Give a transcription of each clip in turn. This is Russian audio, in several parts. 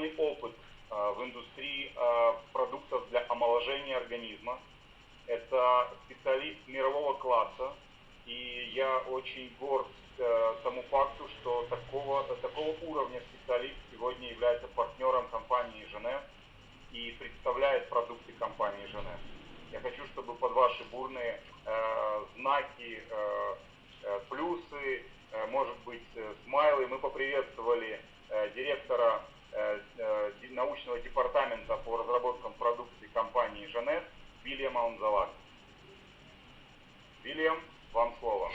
огромный опыт в индустрии продуктов для омоложения организма. Это специалист мирового класса, и я очень горд тому факту, что такого уровня специалист сегодня является партнером компании Женев и представляет продукты компании Женев. Я хочу, чтобы под ваши бурные знаки, плюсы, может быть, смайлы, мы поприветствовали директора научного департамента по разработкам продукции компании Женев Доктора Амзаллаг. William, вам слово.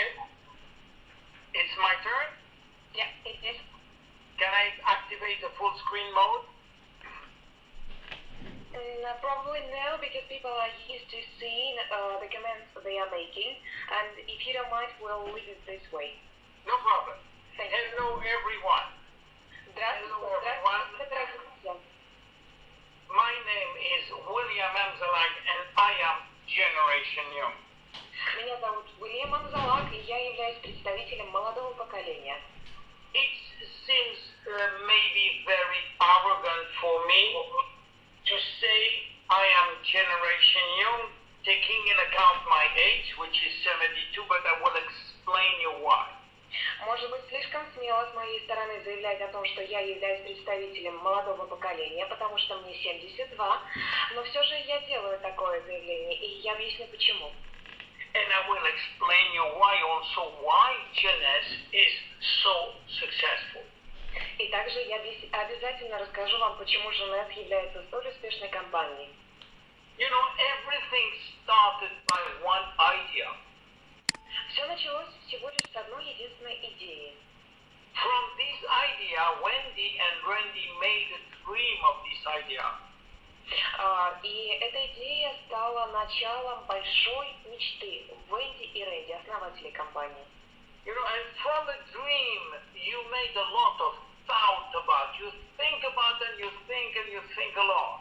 It's my turn? Yeah, it is. Can I activate the full screen mode? Probably no, because people are used to seeing the comments they are making, and if you don't mind, we'll leave it this way. No problem. Thank you. Hello, everyone. Hello, everyone. My name is William Amzallag, and I am Generation Young. Меня зовут Уильям Амзаллаг, и я являюсь представителем молодого поколения. It seems maybe very arrogant for me to say I am Generation Young, taking into account my age, which is 72, but I will explain you why. Может быть, слишком смело с моей стороны заявлять о том, что я являюсь представителем молодого поколения, потому что мне 72, но все же я делаю такое заявление, и я объясню почему. And I will explain you why Gen S is so successful. И также я обязательно расскажу вам, почему Женев является столь успешной компанией. You know, everything started by one idea. Все началось всего лишь с одной единственной идеи. From this idea, Wendy and Randy made a dream of this idea. И эта идея стала началом большой мечты Венди и Рэнди, основателей компании. You know, and from a dream, you made a lot of thought about. You think about and you think a lot.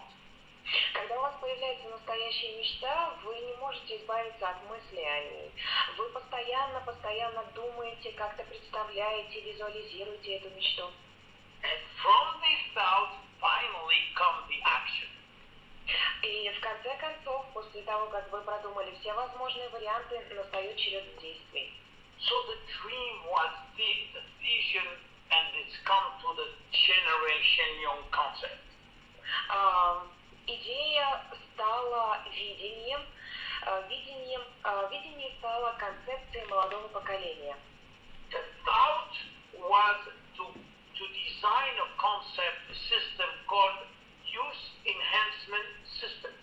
Когда у вас появляется настоящая мечта, вы не можете избавиться от мыслей о ней. Вы постоянно думаете, как-то представляете, визуализируете эту мечту. And from this thought, finally come the action. И в конце концов, после того, как вы продумали все возможные варианты, настает черед действий. So the dream was the vision, and it's come to the Generation Young concept. Идея стала видением, видение стало концепцией молодого поколения. The thought was to design a concept system called Use Enhancement System.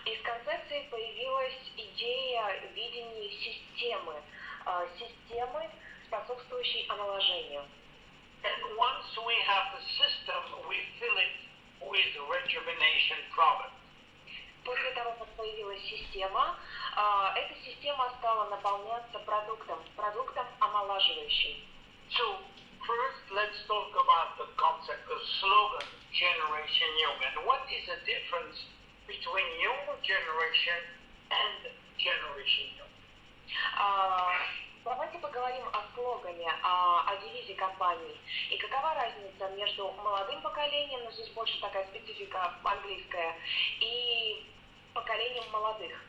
Из концепции появилась идея видения системы, способствующей омоложению. And once we have the system, we fill it with rejuvenation product. После того, как появилась система, эта система стала наполняться продуктом омолаживающим. So first, let's talk about the concept, the slogan, Generation Young, and what is the difference between younger generation and Generation Young? Давайте поговорим о слогане, о девизе компании. И какова разница между молодым поколением, но здесь больше такая специфика английская, и поколением молодых.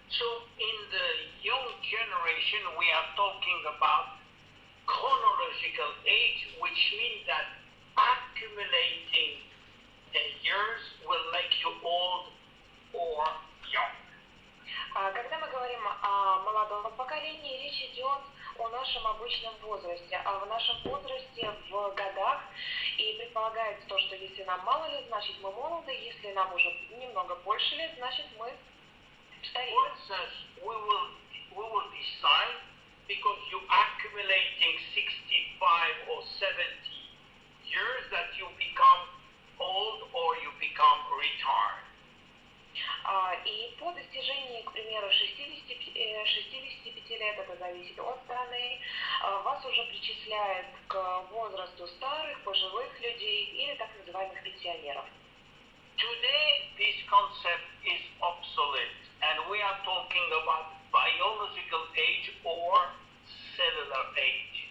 So in the young generation, we are talking about chronological age, which means that accumulating years will make you old or young. Когда мы говорим о молодом поколении, речь идет о нашем обычном возрасте, а в нашем возрасте в годах, и предполагается то, что если нам мало лет, значит мы молоды, если нам уже немного больше лет, значит мы стареем. For instance, we will decide because you accumulating 65 or 70 years that you become old or you become retired. И по достижении, к примеру, 65 лет, это зависит от страны, вас уже причисляют к возрасту старых, пожилых людей или так называемых пенсионеров. Today, this concept is obsolete, and we are talking about biological age or cellular age.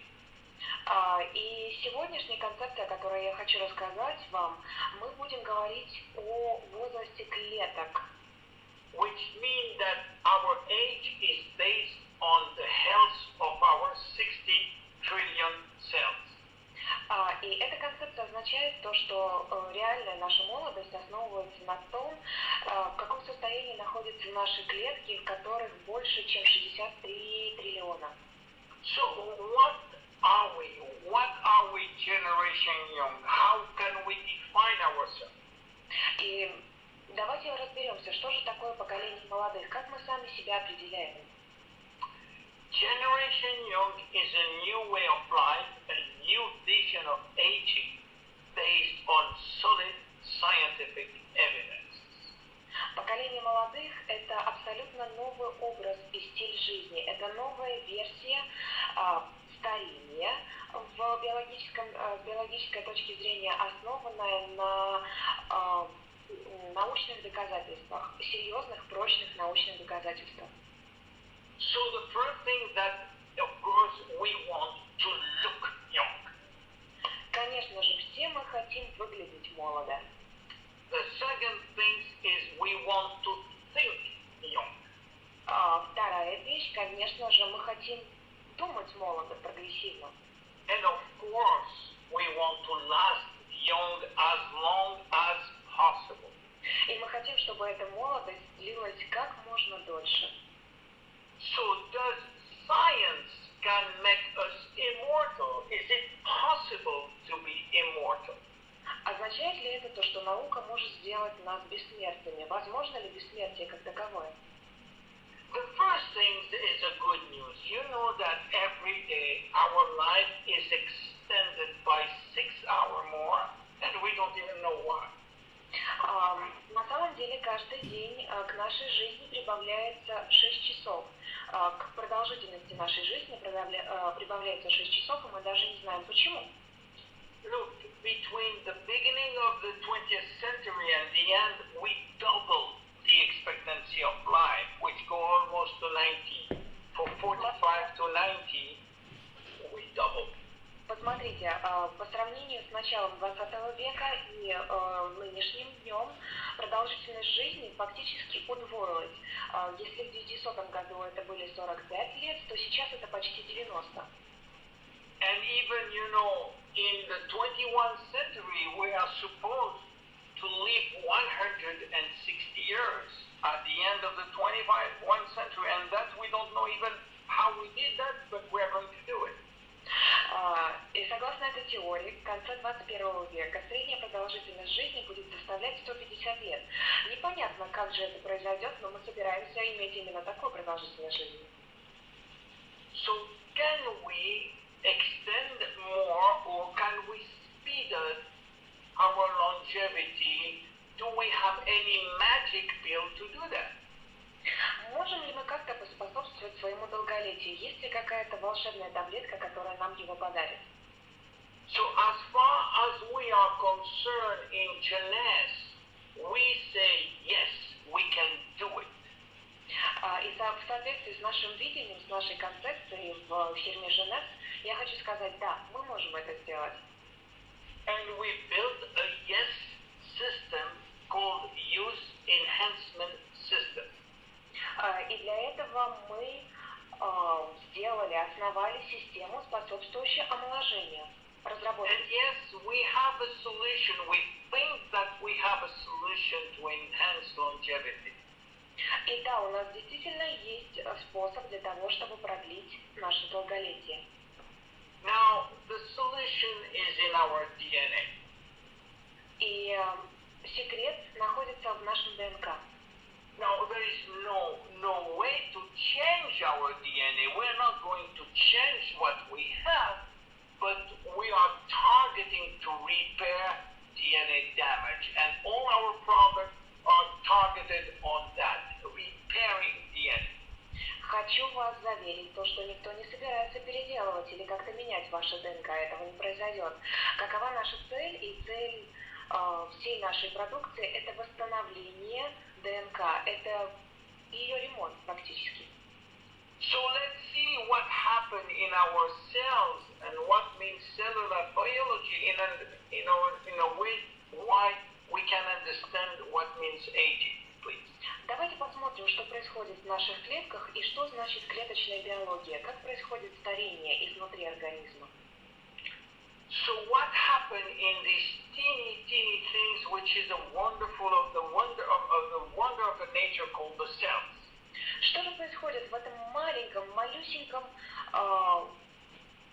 И сегодняшняя концепция, о которой я хочу рассказать вам, мы будем говорить о возрасте клеток. Which means that our age is based on the health of our 60 trillion cells. И эта концепция означает то, что реальная наша молодость основывается на том, в каком состоянии находятся наши клетки, в которых больше, чем 63 триллиона. So what are we? What are we, Generation Young? How can we define ourselves? И давайте разберемся, что же такое поколение молодых, как мы сами себя определяем. Generation Young is a new way of life, a new vision of aging based on solid scientific evidence. Поколение молодых – это абсолютно новый образ и стиль жизни. Это новая версия старения с биологической точки зрения, основанная на научных доказательствах, серьезных, прочных научных доказательствах. So the first thing that, of course, we want to look young. Конечно же, все мы хотим выглядеть молодо. The second thing is we want to think young. Вторая вещь, конечно же, мы хотим думать молодо, прогрессивно. And of course, we want to last young as long as possible. И мы хотим, чтобы эта молодость длилась как можно дольше. So does science can make us immortal? Is it possible to be immortal? Означает ли это то, что наука может сделать нас бессмертными? Возможно ли бессмертие как таковое? The first thing is a good news. You know that every day our life is extended by 6 hours more, and we don't even know why. На самом деле каждый день к нашей жизни прибавляется 6 часов. К продолжительности нашей жизни прибавляется 6 часов, и мы даже не знаем почему. Look, between the beginning of the 20th century and the end, we doubled the expectancy of life, which go almost to 90. For 45 to 90, we doubled. Посмотрите, по сравнению с началом 20 века и нынешним днем продолжительность жизни фактически удвоилась. Если в 900 году это были 45 лет, то сейчас это почти 90. And even, you know, in the 21st century, we are supposed to live 160 years at the end of the 21st century, and that we don't know even how we did that, but we're going to do it. И согласно этой теории, в конце 21 века средняя продолжительность жизни будет составлять 150 лет. Непонятно, как же это произойдет, но мы собираемся иметь именно такую продолжительность жизни. So can we extend more, or can we speed up our longevity? Do we have any magic pill to do that? Можем ли мы как-то поспособствовать своему долголетию? Есть ли какая-то волшебная таблетка, которая нам его подарит? So as far as we are concerned in Genes, we say yes, we can do it. И в соответствии с нашим видением, с нашей концепцией в фирме Женес, я хочу сказать, да, мы можем это сделать. And we built a yes system called Use Enhancement System. И для этого мы основали систему, способствующую омоложению. Разработали. And yes, we have a solution. We think that we have a solution to enhance longevity. И да, у нас действительно есть способ для того, чтобы продлить наше долголетие. Now, the solution is in our DNA. И секрет находится в нашем ДНК. Now, there is no way to change our DNA. We're not going to change what we have, but we are targeting to repair DNA damage. And all our products are targeted on that, repairing DNA. Хочу вас заверить, то, что никто не собирается переделывать или как-то менять ваше ДНК, этого не произойдет. Какова наша цель и цель всей нашей продукции – это восстановление ДНК, это ее ремонт практически. So let's see what happened in our cells and what means cellular biology in a way why we can understand what means aging, please. Давайте посмотрим, что происходит в наших клетках и что значит клеточная биология, как происходит старение изнутри организма. So what happened in these teeny things, which is the wonder of the nature called the cells? Что же происходит в этом маленьком, малюсеньком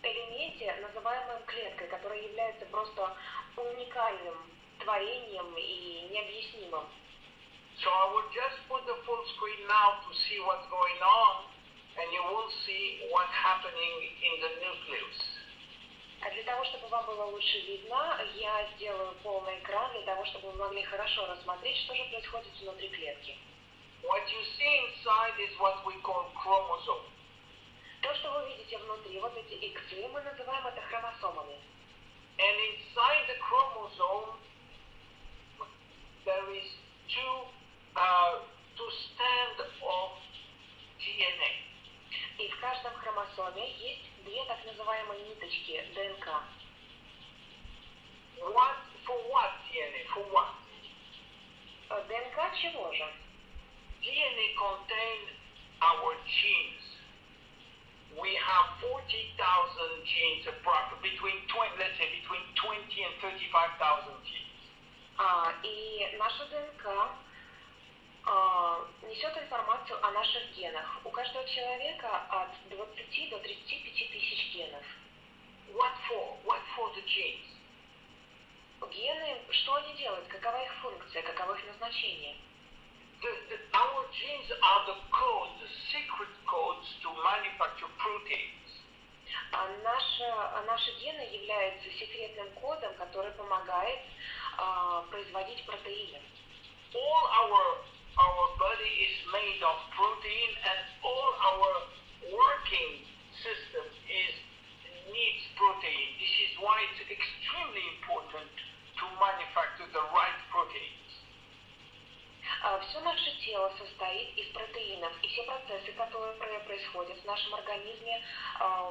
элементе, называемом клеткой, которая является просто уникальным творением и необъяснимым? So I will just put the full screen now to see what's going on, and you will see what's happening in the nucleus. А для того, чтобы вам было лучше видно, я сделаю полный экран, для того, чтобы вы могли хорошо рассмотреть, что же происходит внутри клетки. What you see inside is what we call chromosome. То, что вы видите внутри, вот эти иксы, мы называем это хромосомами. And inside the chromosome, there is two strands of DNA. И в каждом хромосоме есть две так называемые ниточки ДНК. For what DNA? For what? ДНК чего же? DNA contains our genes. We have 40,000 genes, between 20 and 35,000 genes. И наша ДНК несет информацию о наших генах. У каждого человека от 20 до 35 тысяч генов. What for the genes? Гены, что они делают? Какова их функция? Каково их назначение? Our genes are the codes, the secret codes to manufacture proteins. Наши гены являются секретным кодом, который помогает производить протеины. All our body is made of protein, and all our working system needs protein. This is why it's extremely important to manufacture the right proteins. Все наше тело состоит из протеинов, и все процессы, которые происходят в нашем организме,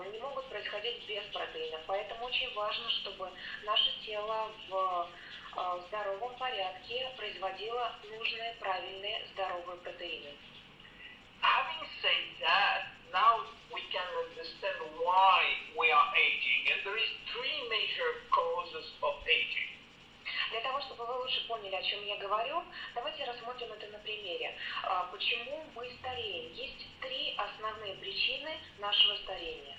не могут происходить без протеинов. Поэтому очень важно, чтобы наше тело в здоровом порядке производило нужные, правильные, здоровые протеины. Having said that, now we can understand why we are aging, and there is three major causes of aging. Для того, чтобы вы лучше поняли, о чем я говорю, давайте рассмотрим это на примере. Почему мы стареем? Есть три основные причины нашего старения.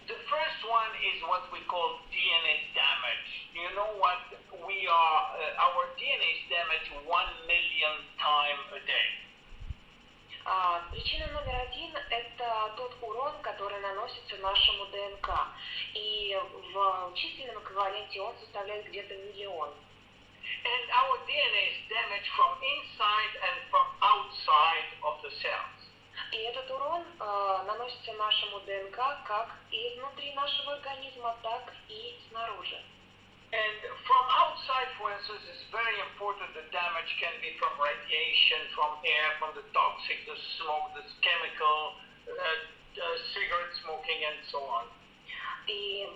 The first one is what we call DNA damage. You know what? Our DNA is damaged 1 million times a day. Причина номер один – это тот урон, который наносится нашему ДНК. И в численном эквиваленте он составляет где-то 1 миллион. And our DNA is damaged from inside and from outside of the cells. И этот урон наносится нашему ДНК как и изнутри нашего организма, так и снаружи. And from outside, for instance, it's very important. The damage can be from radiation, from air, from the toxic, the smoke, the chemical, cigarette smoking, and so on. И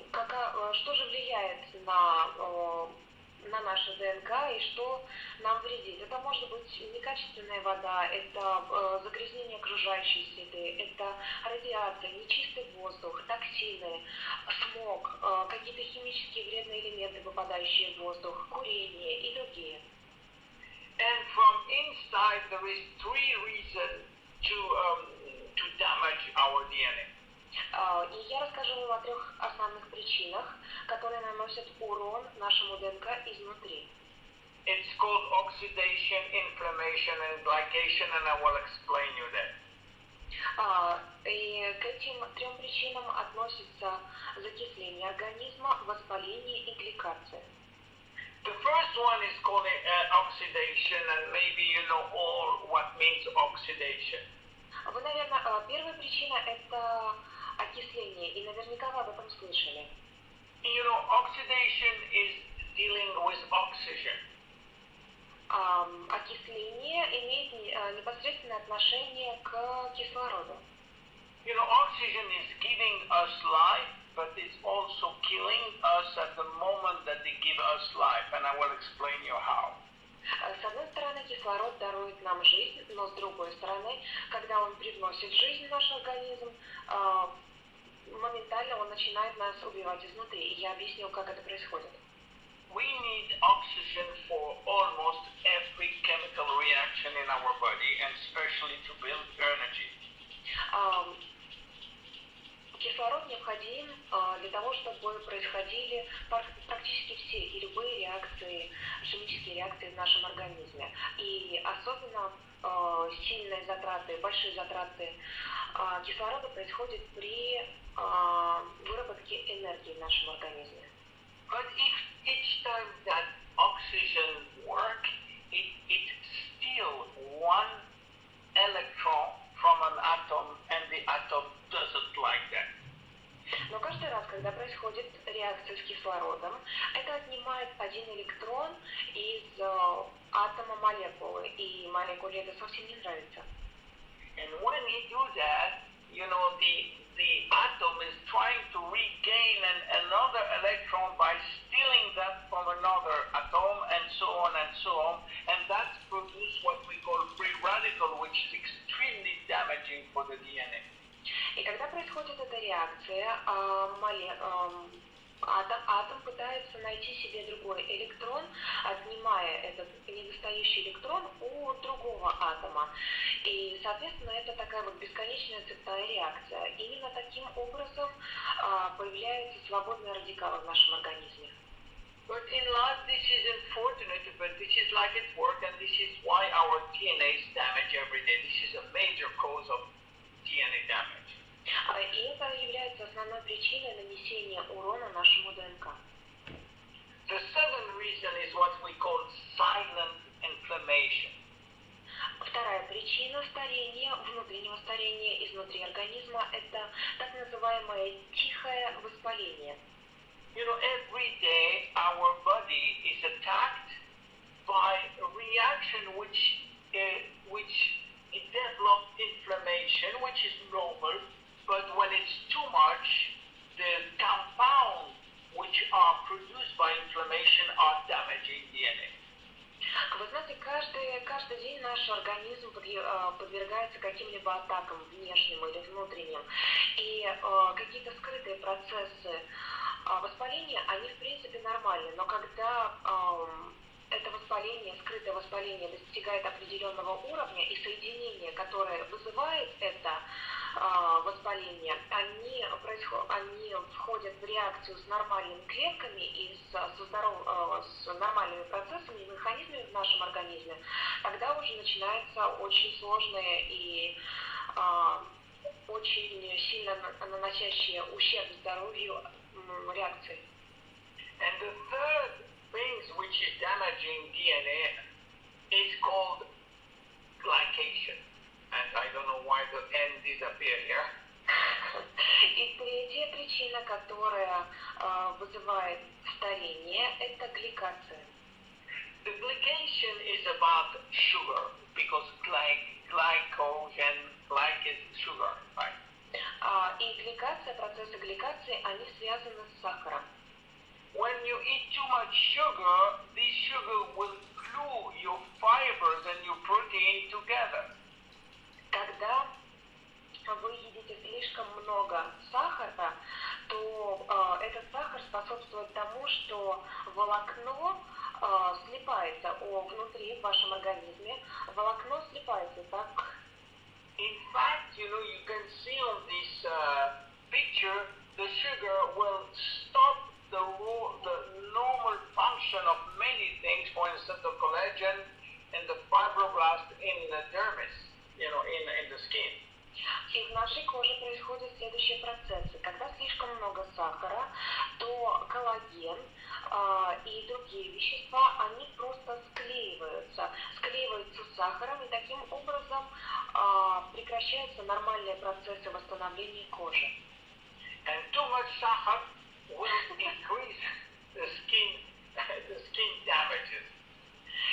что же влияет на наше ДНК и что нам вредит? Это может быть некачественная вода, это загрязнение окружающей среды, это радиация, нечистый воздух, токсины, смог, какие-то химические вредные элементы, попадающие в воздух, курение и другие. And from inside, there is three reasons to damage our DNA. И я расскажу вам о трех основных причинах, которые наносят урон нашему ДНК изнутри. It's called oxidation, inflammation, and glycation, and I will explain you that. И к этим трем причинам относятся закисление организма, воспаление и гликация. The first one is called oxidation, and maybe you know all what means oxidation. Вы, наверное, первая причина – это окисление, и наверняка вы об этом слышали. You know, oxidation is dealing with oxygen. Окисление имеет непосредственное отношение к кислороду. You know, oxygen is giving us life, but it's also killing us at the moment that they give us life, and I will explain you how. С одной стороны, кислород дарует нам жизнь, но с другой стороны, когда он привносит жизнь в наш организм, моментально он начинает нас убивать изнутри. И я объясню, как это происходит. We need oxygen for almost every chemical reaction in our body, and especially to build energy. Кислород необходим для того, чтобы происходили практически все и любые реакции, химические реакции в нашем организме. И особенно сильные затраты, большие затраты кислорода происходят при выработке энергии в нашем организме. But if each time that oxygen works, it steals one electron from an atom, and the atom doesn't like that. Но каждый раз, когда происходит реакция с кислородом, это отнимает один электрон из атома молекулы, и молекуле это совсем не нравится. And when he do that, you know, the atom is trying to regain another electron by stealing that from another atom, and so on, and that produces what we call free radical, which is extremely damaging for the DNA. И когда происходит эта реакция, атом пытается найти себе другой электрон, отнимая этот недостающий электрон у другого атома. И, соответственно, это такая вот бесконечная цепная реакция. Именно таким образом появляются свободные радикалы в нашем организме. But in life this is unfortunate, but this is like it works, and this is why our DNA is damaged every day. This is a major cause of DNA damage. И это является основной причиной нанесения урона нашему ДНК. The second reason is what we call silent inflammation. Вторая причина старения, внутреннего старения изнутри организма, это так называемое тихое воспаление. You know, every day our body is attacked by a reaction which it develops inflammation, which is normal, but when it's too much, the compounds which are produced by inflammation are damaging DNA. Вы знаете, каждый день наш организм подвергается каким-либо атакам внешним или внутренним. И какие-то скрытые процессы воспаления, они в принципе нормальны. Но когда это воспаление, скрытое воспаление достигает определенного уровня, и соединение, которое вызывает это воспаление, они входят в реакцию с нормальными клетками и с нормальными процессами и механизмами в нашем организме, тогда уже начинаются очень сложные и очень сильно наносящие ущерб здоровью реакции. And the third thing which is damaging DNA is called glycation. And I don't know why the N disappeared here. И третья причина, которая вызывает старение, это гликация. The glycation is about sugar, because glycogen, is sugar, right? И гликация, процессы гликации, они связаны с сахаром. When you eat too much sugar, this sugar will glue your fibers and your protein together. Когда вы едите слишком много сахара, то этот сахар способствует тому, что волокно слипается внутри в вашем организме. Волокно слипается так. In fact, you know, you can see on this picture, the sugar will stop the normal function of many things, for instance, the collagen and the fibroblast in the dermis, you know, in the skin. И в нашей коже происходят следующие процессы. Когда слишком много сахара, то коллаген и другие вещества, они просто склеиваются с сахаром, и таким образом прекращаются нормальные процессы восстановления кожи. And too much sahar will increase the skin damages.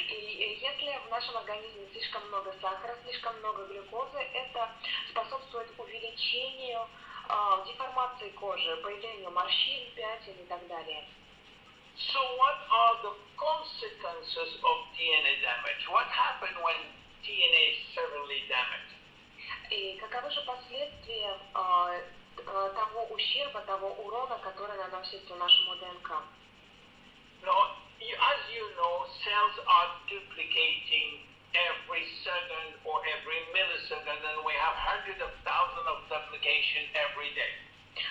И если в нашем организме слишком много сахара, слишком много глюкозы, это способствует увеличению деформации кожи, появлению морщин, пятен и так далее. So what are the consequences of DNA damage? What happens when DNA is severely damaged? И каковы же последствия того ущерба, того урона, который наносится нашему ДНК? Now, as you know, cells are duplicating every second or every millisecond, and we have hundreds of thousands of duplication every day.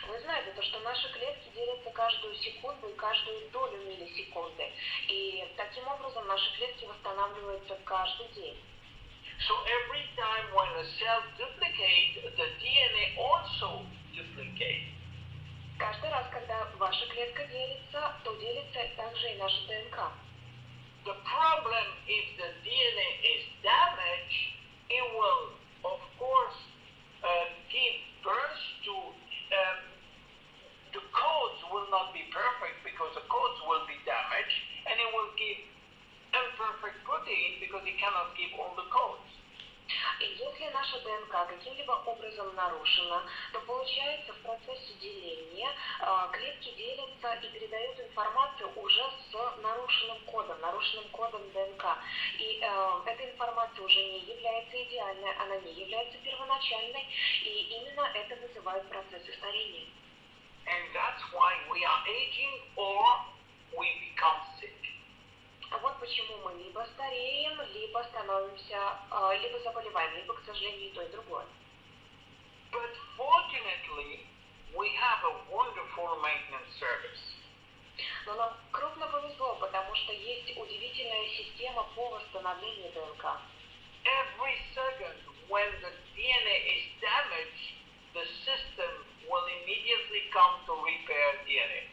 Вы знаете, то, что наши клетки делятся каждую секунду и каждую долю миллисекунды. И таким образом наши клетки восстанавливаются каждый день. So every time when a cell duplicates, the DNA also duplicates. Каждый раз, когда ваша клетка делится, то делится также и наша ДНК. The problem if the DNA is damaged, it will, of course, give birth to the codes will not be perfect because the codes will be damaged, and it will give imperfect protein because it cannot give all the codes. И если наша ДНК каким-либо образом нарушена, то получается в процессе деления клетки делятся и передают информацию уже с нарушенным кодом ДНК. И эта информация уже не является идеальной, она не является первоначальной, и именно это вызывает процессы старения. And that's why we are aging or we become sick. А вот почему мы либо стареем, либо становимся, либо заболеваем, либо, к сожалению, и то, и другое. But fortunately, we have a wonderful maintenance service. Но нам крупно повезло, потому что есть удивительная система по восстановлению ДНК. Every second when the DNA is damaged, the system will immediately come to repair DNA.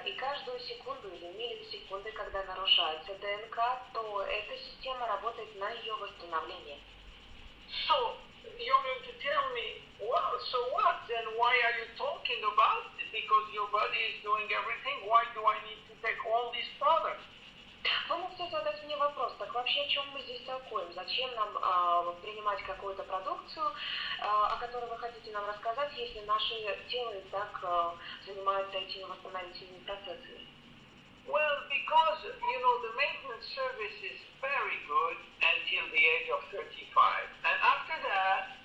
И каждую секунду или миллисекунды, когда нарушается ДНК, то эта система работает на ее восстановление. So, you're going to tell me, well, so what? Then why are you talking about it? Because your body is doing everything. Why do I need to take all these products? Вы можете задать мне вопрос, так вообще о чем мы здесь толкуем? Зачем нам принимать какую-то продукцию, о которой вы хотите нам рассказать, если наше тело и так занимается этими восстановительными процессами? Well, because, the maintenance service is very good until the age of 35. And after that,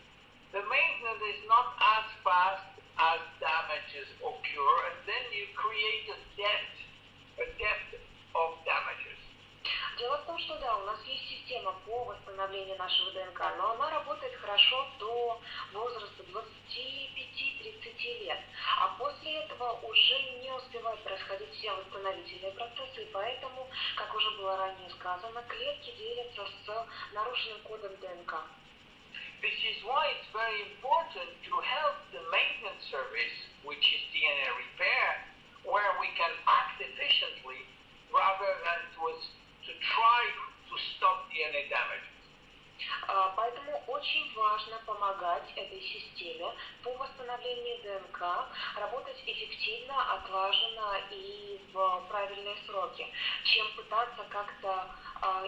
the maintenance is not as fast as damages occur, and then you create a depth of damages. Дело в том, что да, у нас есть система по восстановлению нашего ДНК, но она работает хорошо до возраста 25-30 лет. А после этого уже не успевают происходить все восстановительные процессы, и поэтому, как уже было ранее сказано, клетки делятся с нарушенным кодом ДНК. This is why it's very important to help the maintenance service, which is DNA repair, where we can act efficiently rather than to try to stop DNA damage. Поэтому очень важно помогать этой системе по восстановлению ДНК, работать эффективно, отлаженно и в правильные сроки, чем пытаться как-то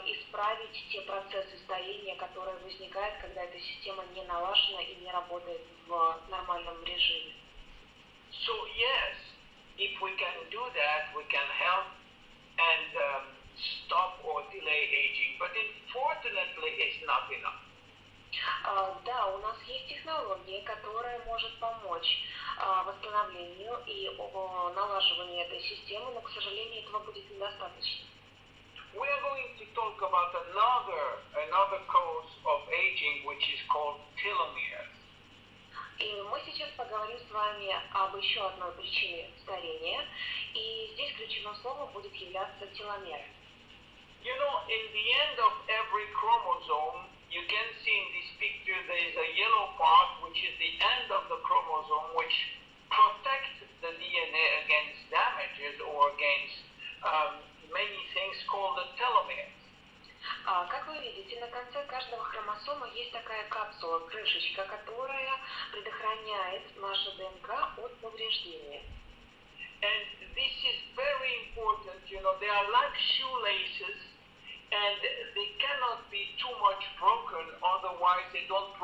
исправить те процессы старения, которые возникают, когда эта система не налажена и не работает в нормальном режиме. So yes, if we can do that, we can help and stop or delay aging, but unfortunately it's not enough. Да, у нас есть технология, которая может помочь восстановлению и налаживанию этой системы, но, к сожалению, этого будет недостаточно. We are going to talk about another cause of aging, which is called telomeres. И мы сейчас поговорим с вами об еще одной причине старения, и здесь ключевым словом будет являться теломеры. In the end of every chromosome, you can see in this picture there is a yellow part, which is the end of the chromosome, which protects the DNA against damages or against many things called the telomeres. Как вы видите, на конце каждого хромосома есть такая капсула, крышечка, которая предохраняет нашу ДНК от повреждения. And this is very important, they are like shoelaces, and they cannot be too much broken, otherwise they don't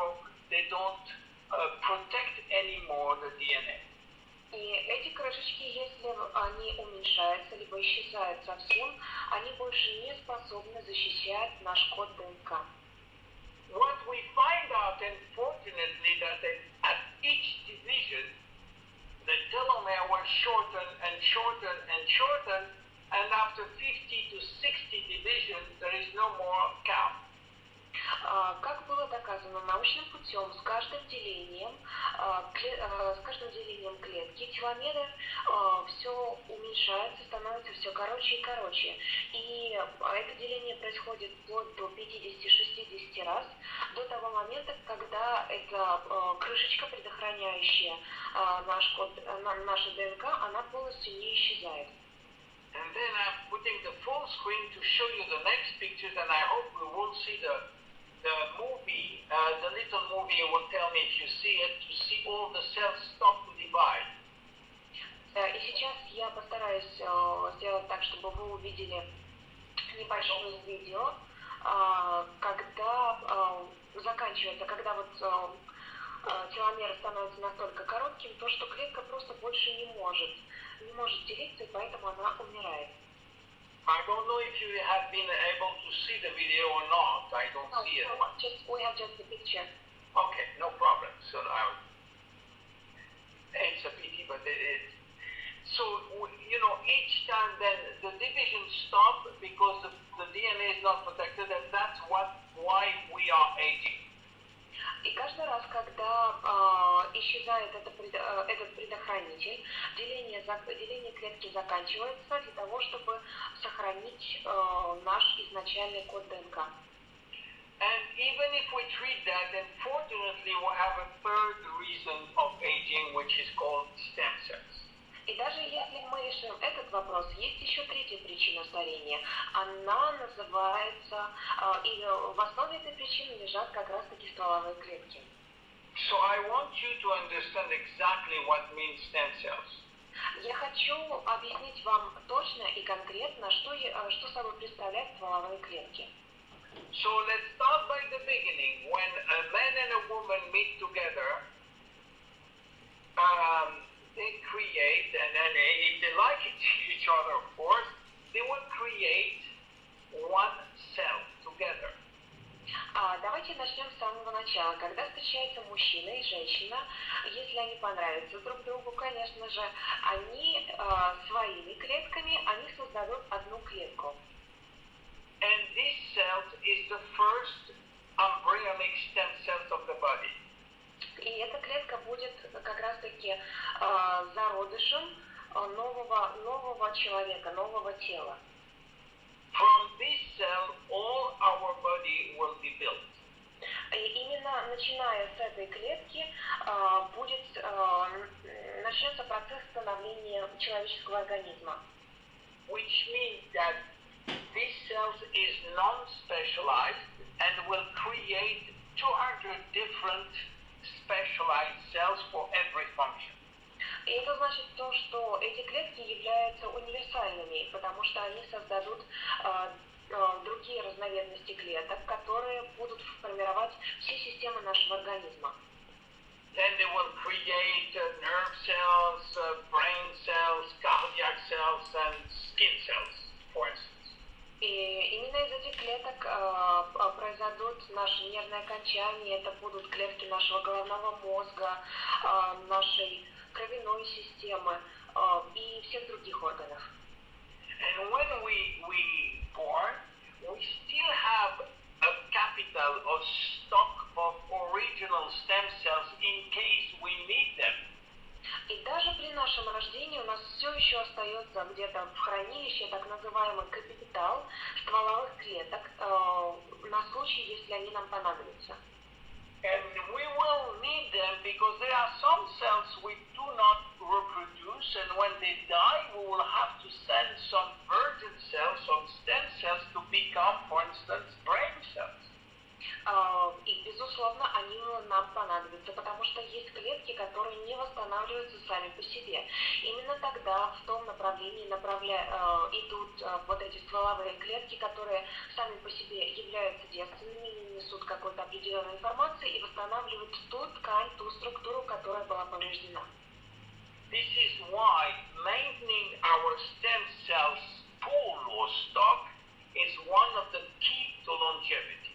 protect anymore the DNA. И эти крышечки, если они уменьшаются, либо исчезают совсем, они больше не способны защищать наш код ДНК. What we find out, unfortunately, that at each division, the telomere will shorten and shorten and shorten, and after 50 to 60 divisions, there is no more count. Как было доказано научным путем, с каждым делением клетки теломеры все уменьшаются, становятся все короче и короче. И это деление происходит вплоть до 50-60 раз, до того момента, когда эта крышечка, предохраняющая нашу ДНК, она полностью не исчезает. And then I'm putting the full screen to show you the next pictures, and I hope we will see the movie, the little movie. You will tell me if you see it, to see all the cells stop to divide. И сейчас я постараюсь сделать так, чтобы вы увидели небольшое видео, когда заканчивается, когда вот теломеры становятся настолько коротким, то что клетка просто больше не может делиться, и поэтому она умирает. I don't know if you have been able to see the video or not. I don't see it. We have just the picture. Okay, no problem. So it's a pity, but so each time then the divisions stop because the DNA is not protected, and that's why we are aging. И каждый раз, когда исчезает этот предохранитель, деление клетки заканчивается для того, чтобы сохранить наш изначальный код ДНК. And even if we treat that, unfortunately, we have a third reason of aging, which is called stem cells. И даже если мы решим этот вопрос, есть еще третья причина старения. Она называется, и в основе этой причины лежат как раз-таки стволовые клетки. So I want you to understand exactly what means stem cells. Я хочу объяснить вам точно и конкретно, что собой представляют стволовые клетки. So let's start by the beginning. When a man and a woman meet together, they create, and if they like each other, of course, they will create one cell together. Давайте начнем с самого начала. Когда встречаются мужчина и женщина, если они понравятся друг другу, конечно же, они своими клетками, они создадут одну клетку. And this cell is the first embryonic stem cells of the body. И эта клетка будет как раз-таки зародышем нового человека, нового тела. From this cell, all our body will be built. И именно начиная с этой клетки начнется процесс становления человеческого организма. Which means that this cell is non-specialized and will create 200 different specialized cells for every function. И это значит то, что эти клетки являются универсальными, потому что они создадут другие разновидности клеток, которые будут формировать все системы нашего организма. Then they will create nerve cells, brain cells, cardiac cells, and skin cells, for instance. И именно из этих клеток произойдут наши нервные окончания, это будут клетки нашего головного мозга, нашей кровяной системы и всех других органов. And when we born, we still have a capital or stock of original stem cells in case we need them. И даже при нашем рождении у нас все еще остается где-то в хранилище так называемый капитал стволовых клеток на случай, если они нам понадобятся. And we will need them because there are some cells we do not reproduce, and when they die, we will have to send some virgin cells, some stem cells to become, for instance, brain cells. И, безусловно, они нам понадобятся, потому что есть клетки, которые не восстанавливаются сами по себе. Именно тогда в том направлении идут вот эти стволовые клетки, которые сами по себе являются девственными, не несут какой-то определенной информации и восстанавливают ту ткань, ту структуру, которая была повреждена. This is why maintaining our stem cells pool or stock is one of the key to longevity.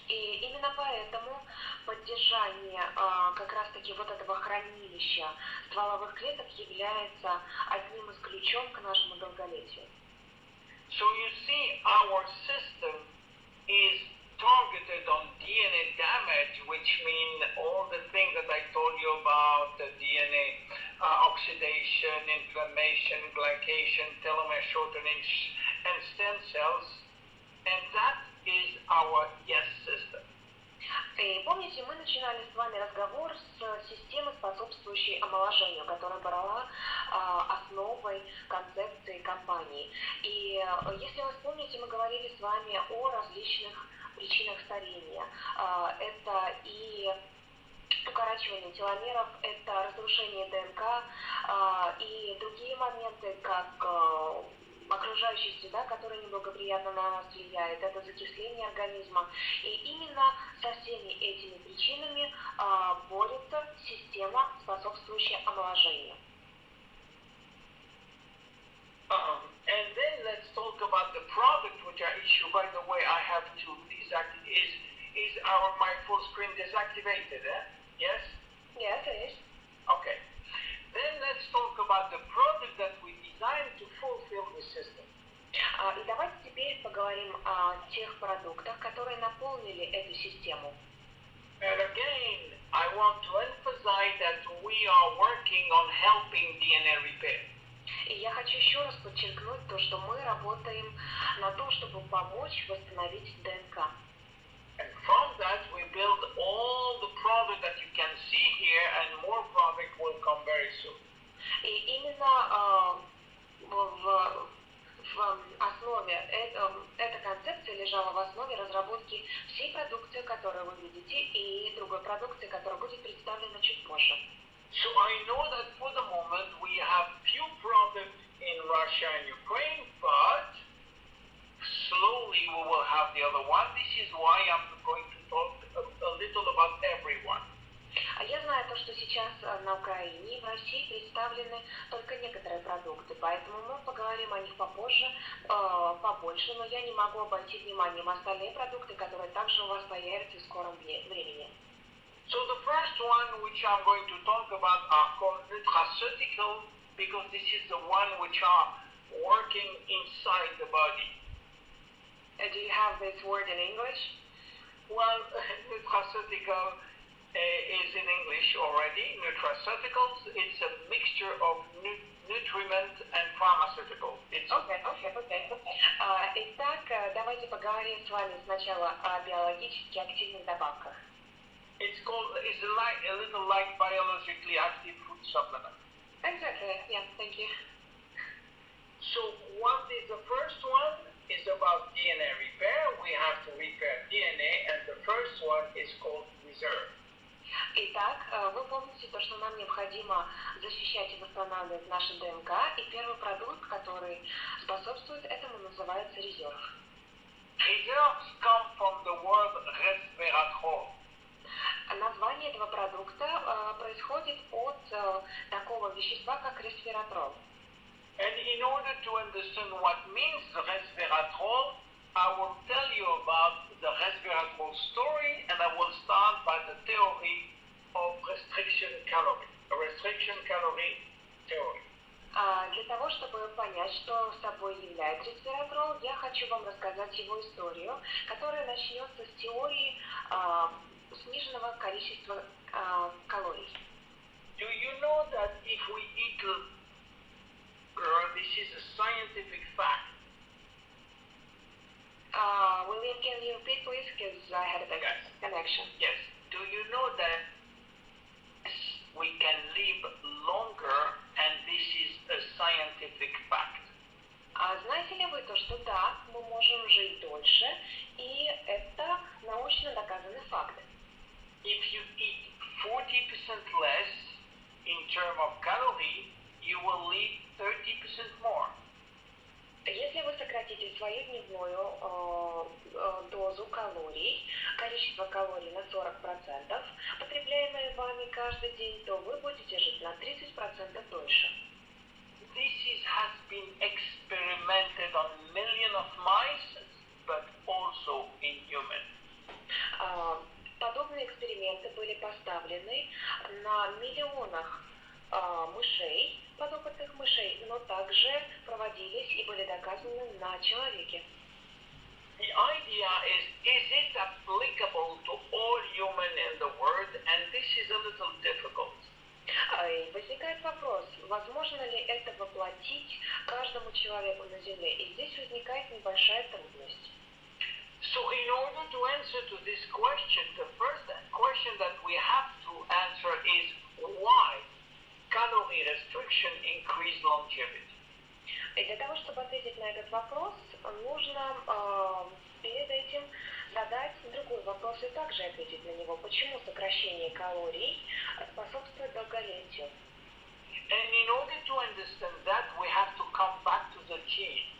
И именно поэтому поддержание как раз-таки вот этого хранилища стволовых клеток является одним из ключом к нашему долголетию. So you see, our system is targeted on DNA damage, which means all the things that I told you about, the DNA oxidation, inflammation, glycation, telomere shortening, and stem cells, and that is our yes system. И помните, мы начинали с вами разговор с системы, способствующей омоложению, которая брала основой концепции компании. И если вы вспомните, мы говорили с вами о различных причинах старения. Это и укорачивание теломеров, это разрушение ДНК и другие моменты, как окружающая среда, которая неблагоприятно на нас влияет, это закисление организма. И именно со всеми этими причинами борется система, способствующая омоложению. And then let's talk about the product which I issue. By the way, I have to deactivate. Is my full screen deactivated? Yes? Yes, it is. Okay. Then let's talk about the product that we designed to fulfill the system. И давайте теперь поговорим о тех продуктах, которые наполнили эту систему. And again, I want to emphasize that we are working on helping DNA repair. И я хочу еще раз подчеркнуть то, что мы работаем на том, чтобы помочь восстановить ДНК. And from that, we build all the product that you can see here, and more product will come very soon. И именно в основе эта концепция лежала в основе разработки всей продукции, которую вы видите, и другой продукции, которая будет представлена чуть позже. So I know that for the moment we have few products in Russia and Ukraine, but slowly we will have the other one. This is why I'm going to talk a little about everyone. А я знаю то, что сейчас на Украине и в России представлены только некоторые продукты, поэтому мы поговорим о них попозже, побольше, но я не могу обойти вниманием остальные продукты, которые также у вас появятся в скором времени. So the first one which I'm going to talk about are called nutraceutical, because this is the one which are working inside the body. Do you have this word in English? Well, nutraceutical is in English already. Nutraceuticals, it's a mixture of nutriment and pharmaceutical. Okay. Итак, давайте поговорим с вами сначала о биологически активных добавках. It's a little like biologically active food supplement. Exactly, yeah, thank you. So what is the first one? Is about DNA repair. We have to repair DNA, and the first one is called reserve. Итак, вы помните то, что нам необходимо защищать и восстанавливать нашу ДНК, и первый продукт, который способствует этому, называется резерв. Reserves come from the word resveratrol. Название этого продукта происходит от такого вещества, как ресвератрол. And in order to understand what means resveratrol, I will tell you about the resveratrol story, and I will start by the theory of restriction calorie theory. Для того, чтобы понять, что собой является ресвератрол, я хочу вам рассказать его историю, которая начнется с теории сниженного количества калорий. Do you know that if we eat, this is a scientific fact. William, can you repeat please, because I had a bad connection. Yes. Do you know that we can live longer, and this is a scientific fact? Знаете ли вы то, что да, мы можем жить дольше, и это научно доказанный факт. If you eat 40% less in terms of calorie, you will live 30% more. Если вы сократите свою дневную дозу калорий, количество калорий на 40%, потребляемые вами каждый день, то вы будете жить на 30% дольше. Has been experimented on millions of mice, but also in humans. Подобные эксперименты были поставлены на миллионах мышей, подопытных мышей, но также проводились и были доказаны на человеке. The idea is it applicable to all humans in the world? And this is a little difficult. Возникает вопрос, возможно ли это воплотить каждому человеку на Земле? И здесь возникает небольшая трудность. So in order to answer to this question, the first question that we have to answer is why calorie restriction increase longevity? И для того, чтобы ответить на этот вопрос, нужно перед этим задать другой вопрос и также ответить на него. Почему сокращение калорий способствует долголетию? And in order to understand that, we have to come back to the genes.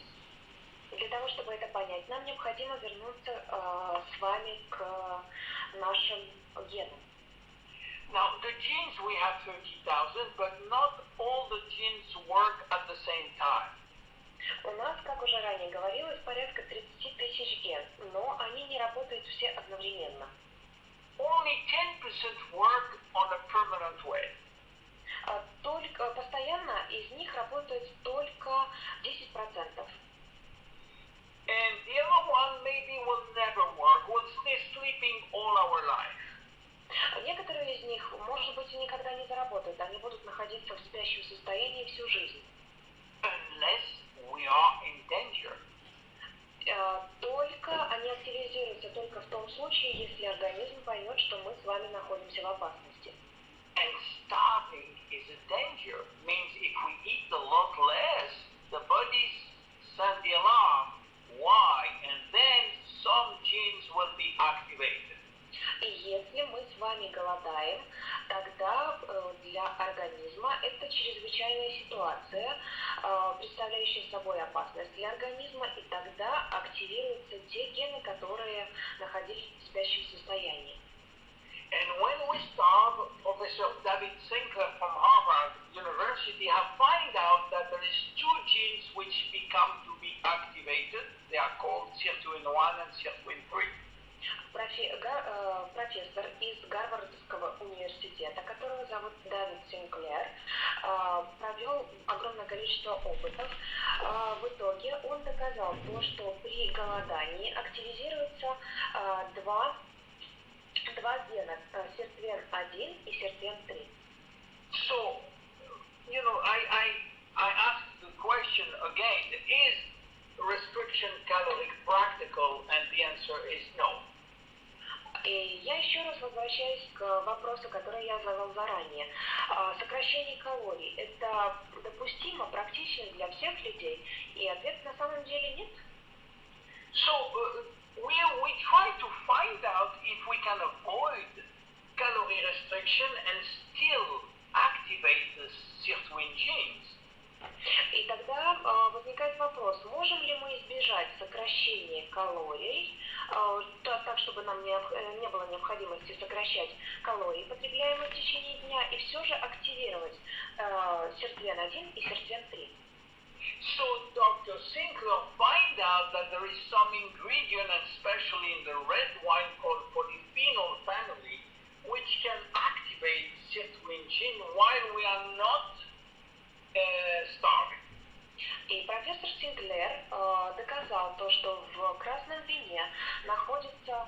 Для того, чтобы это понять, нам необходимо вернуться с вами к нашим генам. Now, the genes we have 30,000, but not all the genes work at the same time. У нас, как уже ранее говорилось, порядка 30 тысяч ген, но они не работают все одновременно. Only 10% work on a permanent way. Только постоянно из них работает только 10%. And the other one maybe will never work, will stay sleeping all our life. Некоторые из них, может быть, и никогда не заработают, они будут находиться в спящем состоянии всю жизнь. Unless we are in danger. Только они активизируются только в том случае, если организм поймет, что мы с вами находимся в опасности. And starving is a danger. Means if we eat a lot less, the body sends the alarm. Why? And then some genes will be activated. И если мы с вами голодаем, тогда для организма это чрезвычайная ситуация, представляющая собой опасность для организма, и тогда активируются те гены, которые находились в спящем состоянии. And when we starve, Professor David Sinclair from Harvard University have found out that there is two genes which become to be activated. They are called sirtuin-1 and sirtuin-3. Профессор из Гарвардского университета, которого зовут Дэвид Синклер, провел огромное количество опытов. В итоге он доказал то, что при голодании активизируются два гена, сиртвен-1 и сиртвен-3. So, I asked the question again, is restriction caloric practical? And the answer is no. И я еще раз возвращаюсь к вопросу, который я задал заранее. Сокращение калорий – это допустимо, практично для всех людей? И ответ на самом деле нет. So, we try to find out if we can avoid calorie restriction and still activate the sirtuin genes. И тогда возникает вопрос, можем ли мы избежать сокращения калорий, так, чтобы нам не было необходимости сокращать калории, потребляемые в течение дня, и все же активировать сиртвен-1 и сиртвен-3. So Dr. Sinclair find out that there is some ingredient, especially in the red wine called polyphenol family, which can activate sirtuin gene while we are not starving. И профессор Синклер доказал то, что в красном вине находятся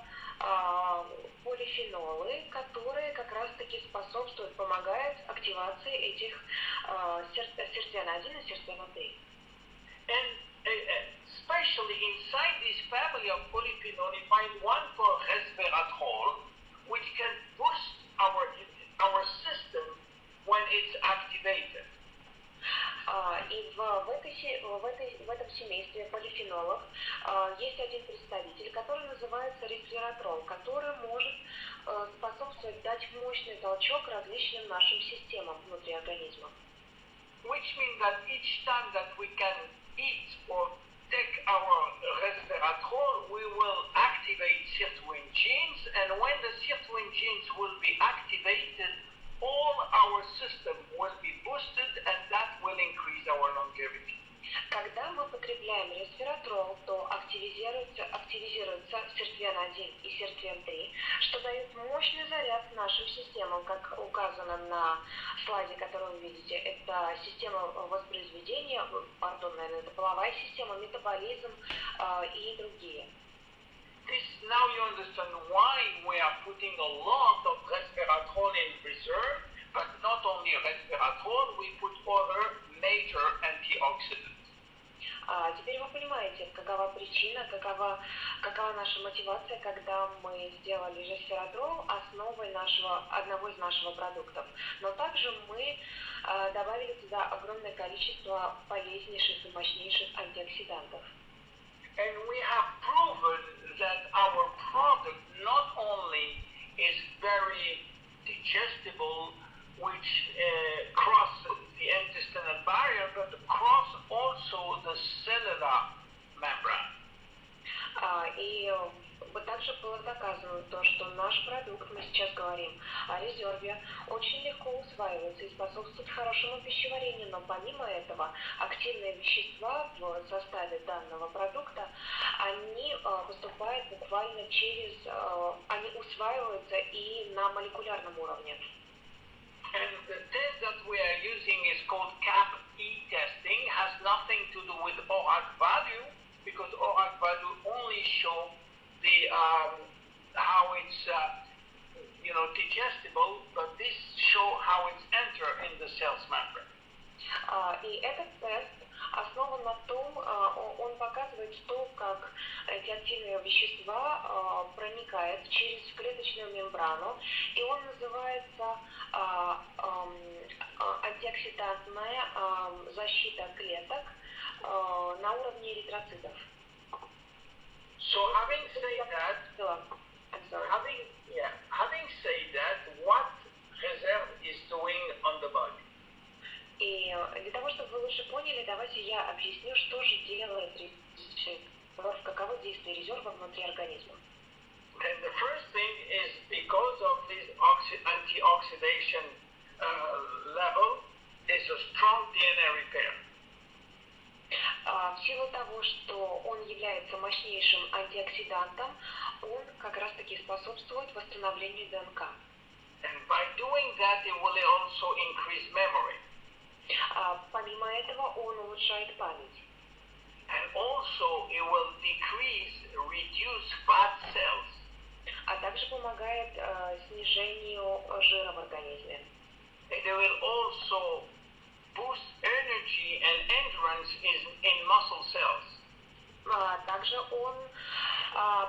полифенолы, которые как раз-таки способствуют, помогают активации этих сиртвен-1 и сиртвен-3. And especially inside this family of polyphenol, you find one called resveratrol, which can boost our system when it's activated. И в этой в этом семействе полифенолов есть один представитель, который называется ресвератрол, который может способствовать дать мощный толчок различным нашим системам внутри организма. Which means that each time that we can eat or take our resveratrol, we will activate certain genes, and when the certain genes will be activated, all our system will be boosted, and that will increase our longevity. Когда мы потребляем ресвератрол, то активизируется сертвен-1 и сертвен-3, что дает мощный заряд нашим системам, как указано на слайде, который вы видите. Это система воспроизведения, наверное, это половая система, метаболизм и другие. Now you understand why we are putting a lot of resveratrol in reserve, but not only resveratrol, we put other major antioxidants. Теперь вы понимаете, какова причина, какова наша мотивация, когда мы сделали ресвератрол основой одного из наших продуктов. Но также мы добавили туда огромное количество полезнейших и мощнейших антиоксидантов. And we have proven that our product not only is very digestible, which crosses the intestinal barrier, but cross also the cellular membrane. И также было доказано то, что наш продукт, мы сейчас говорим о резерве, очень легко усваивается и способствует хорошему пищеварению, но помимо этого активные вещества в составе данного продукта, они поступают буквально они усваиваются и на молекулярном уровне. And the test that we are using is called CAP-E testing, has nothing to do with ORAC value, because ORAC value only show the how it's digestible, but this show how it's enter in the cell's membrane. И этот тест основан на том, он показывает то, как эти активные вещества проникают через клеточную мембрану, и он называется антиоксидантная защита клеток на уровне эритроцитов. So having said that, what reserve is doing on the body? И для того, чтобы вы лучше поняли, давайте я объясню, что же делает резерв, каково действие резерва внутри организма. And the first thing is because of this antioxidation level, is a strong DNA repair. В силу того, что он является мощнейшим антиоксидантом, он как раз-таки способствует восстановлению ДНК. And by doing that, it will also increase memory. Помимо этого, он улучшает память. And also, it will reduce fat cells. А также помогает снижению жира в организме. And it will also boost energy and endurance in muscle cells. Также он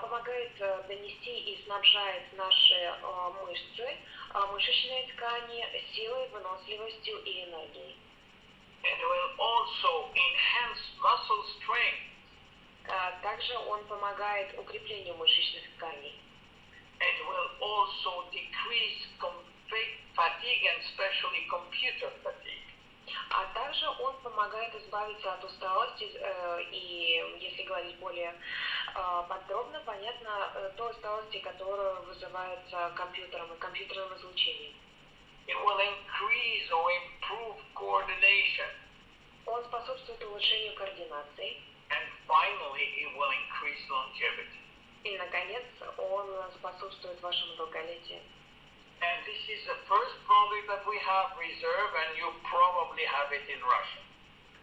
помогает донести и снабжает наши мышцы, мышечные ткани силой, выносливостью и энергией. And it will also enhance muscle strength. Также он помогает укреплению мышечных тканей. It will also decrease fatigue and especially computer fatigue. А также он помогает избавиться от усталости и, если говорить более подробно, понятно, той усталости, которая вызывается компьютером и компьютерным излучением. It will increase or improve coordination. Он способствует улучшению координации. And finally, it will increase longevity. И, наконец, он способствует вашему долголетию. And this is the first product that we have reserved, and you probably have it in Russia.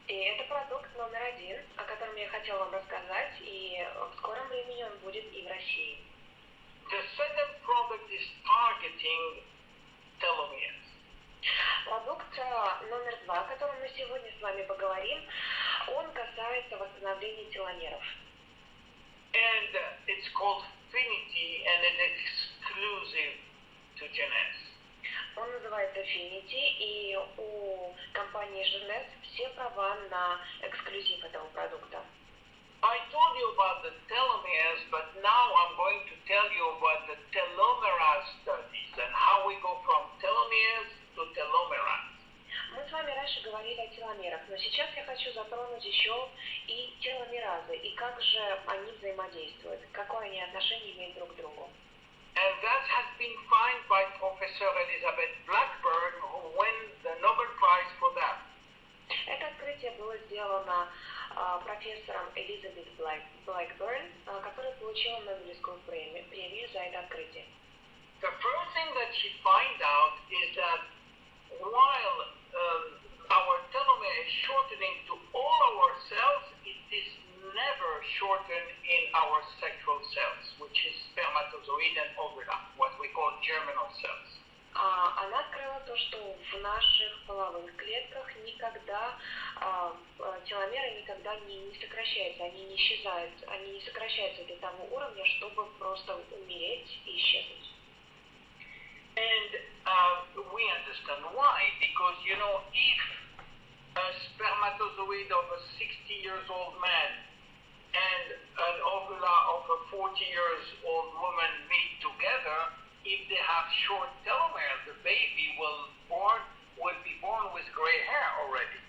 И это продукт номер 1, о котором я хотела вам рассказать, и в скором времени он будет и в России. The second product is targeting telomeres. Продукт номер 2, о котором мы сегодня с вами поговорим, он касается восстановления теломеров. And it's called Finity, and it's exclusive to Gen S. Он называется Affinity, и у компании Genes все права на эксклюзив этого продукта. I told you about the telomeres, but now I'm going to tell you about the telomerase studies and how we go from telomeres to telomerase. Мы с вами раньше говорили о теломерах, но сейчас я хочу затронуть еще и теломеразы, и как же они взаимодействуют, какое они отношение имеют друг к другу. And that has been found by Professor Elizabeth Blackburn, who won the Nobel Prize for that. Это открытие было сделано профессором Элизабет Блэкберн, которая получила Нобелевскую премию за это открытие. The first thing that she found out is that while our telomere is shortening to all our cells, it is never shortened in our sexual cells, which is spermatozoid and ovula, what we call germinal cells. Она открыла то, что в наших половых клетках никогда теломеры никогда не сокращаются, они не исчезают, они не сокращаются до того уровня, чтобы просто умереть и исчезнуть. And we understand why, because if a spermatozoid of a 60-years-old man and an ovula of a 40-years-old woman meet together, if they have short telomeres, the baby will be born with gray hair already.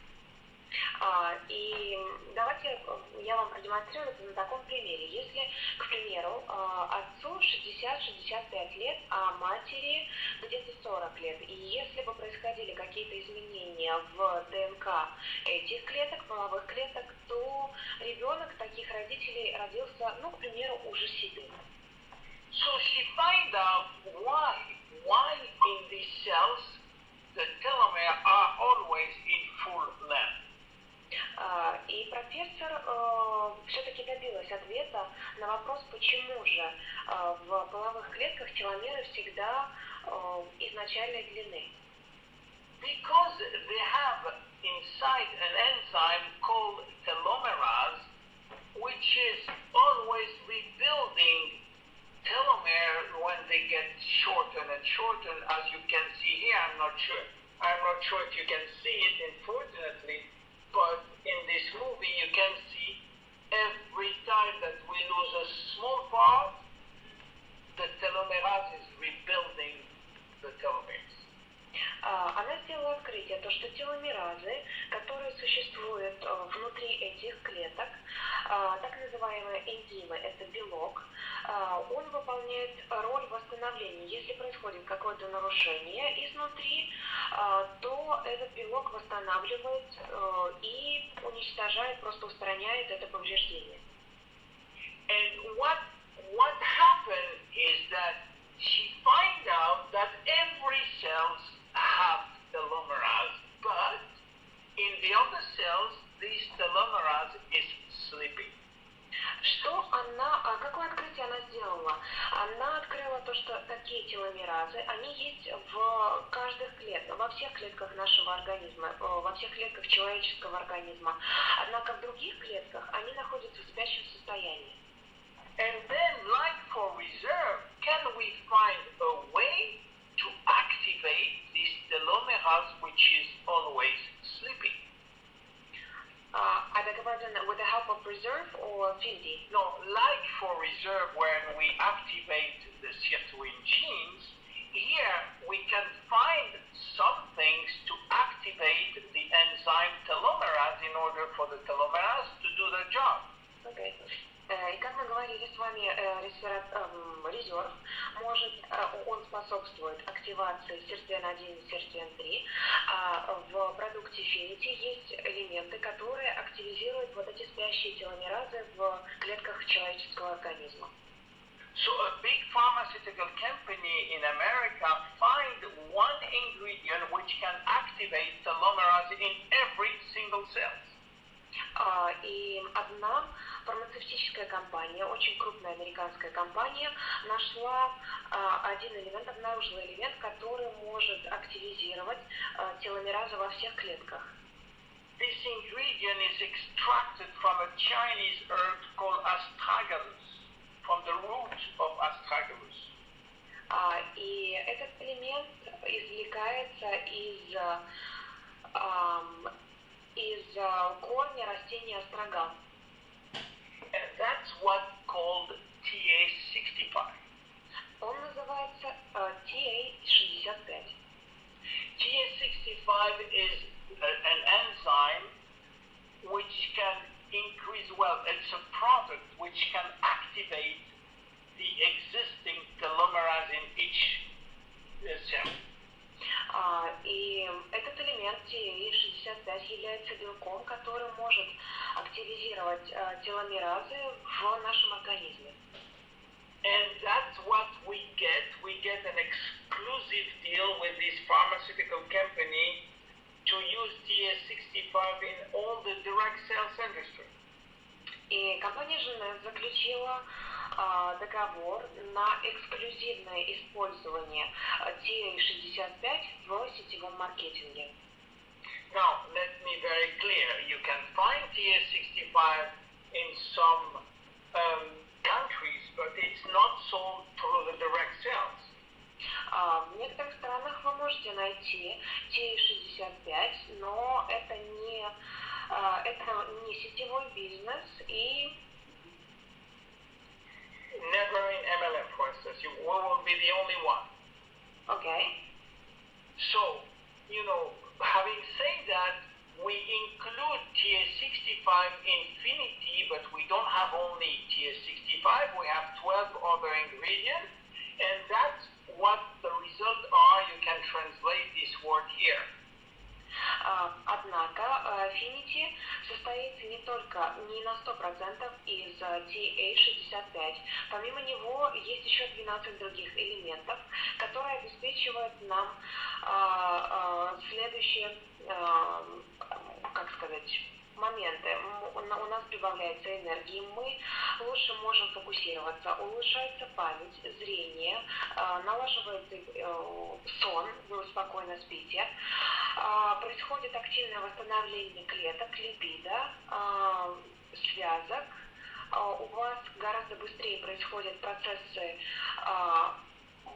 И давайте я вам продемонстрирую это на таком примере. Если, к примеру, отцу 60-65 лет, а матери где-то 40 лет, и если бы происходили какие-то изменения в ДНК этих клеток, половых клеток, то ребенок таких родителей родился, к примеру, уже седым. So she find out why in these cells the telomere are always in full length. И профессор все-таки добилась ответа на вопрос, почему же в половых клетках теломеры всегда изначальной длины. Because they have inside an enzyme called telomerase, which is always rebuilding telomere when they get shorter and shorter, as you can see here. I'm not sure if you can see it, unfortunately, but in this movie you can see every time that we lose a small part, the telomerase is rebuilding the telomeres. Она сделала открытие, то, что теломеразы, которые существуют внутри этих клеток, так называемые энзимы, это белок, он выполняет роль восстановления. Если происходит какое-то нарушение изнутри, то этот белок восстанавливает и уничтожает, просто устраняет это повреждение. And what happened is that she find out that every cells have telomerase, but in the other cells, this telomerase is sleeping. Какое открытие она сделала? Она открыла то, что такие теломеразы, они есть в каждых клетках, во всех клетках нашего организма, во всех клетках человеческого организма. Однако в других клетках они находятся в спящем состоянии. And then, like for reserve, can we find a way to activate this telomerase, which is always sleeping? I beg your pardon, with the help of reserve or affinity? No, like for reserve, when we activate the sirtuin genes, here we can find some things to activate the enzyme telomerase in order for the telomerase to do the job. Okay. И как мы говорили с вами, резерв он способствует активации сиртуин-1 и сиртуин-3, а в продукте Affinity есть элементы, которые активизируют вот эти спящие теломеразы в клетках человеческого организма. So a big pharmaceutical company in America find one ingredient which can activate telomerase in every single cell. И одна фармацевтическая компания, очень крупная американская компания, нашла один элемент, обнаружила элемент, который может активизировать теломеразы во всех клетках. This ingredient is extracted from a Chinese herb called astragalus, from the root of astragalus. И этот элемент извлекается из корня растения острога. And that's what's called TA65. Он называется TA65. TA65 is an enzyme which can increase, well, it's a product which can activate the existing telomerase in each cell. И этот элемент TA65 является белком, который может активизировать теломеразы в нашем организме. And that's what we get. We get an exclusive deal with this pharmaceutical company to use TA65 in all the direct sales industry. И компания Женев заключила договор на эксклюзивное использование TA65 в сетевом маркетинге. Now, let me very clear. You can find TA65 in some countries, but it's not sold through the direct sales. В некоторых странах вы можете найти TA65, но это не сетевой бизнес и Never in MLM, for instance. We will be the only one. Okay. So, having said that, we include TA65 Infinity, but we don't have only TA65. We have 12 other ingredients, and that's what the results are. You can translate this word here. Однако Affinity состоит не на 100% из TA65. Помимо него есть еще 12 других элементов, которые обеспечивают нам следующие, моменты. У нас прибавляется энергии, мы лучше можем фокусироваться, улучшается память, зрение, налаживается сон, вы спокойно спите, происходит активное восстановление клеток, липида, связок, у вас гораздо быстрее происходят процессы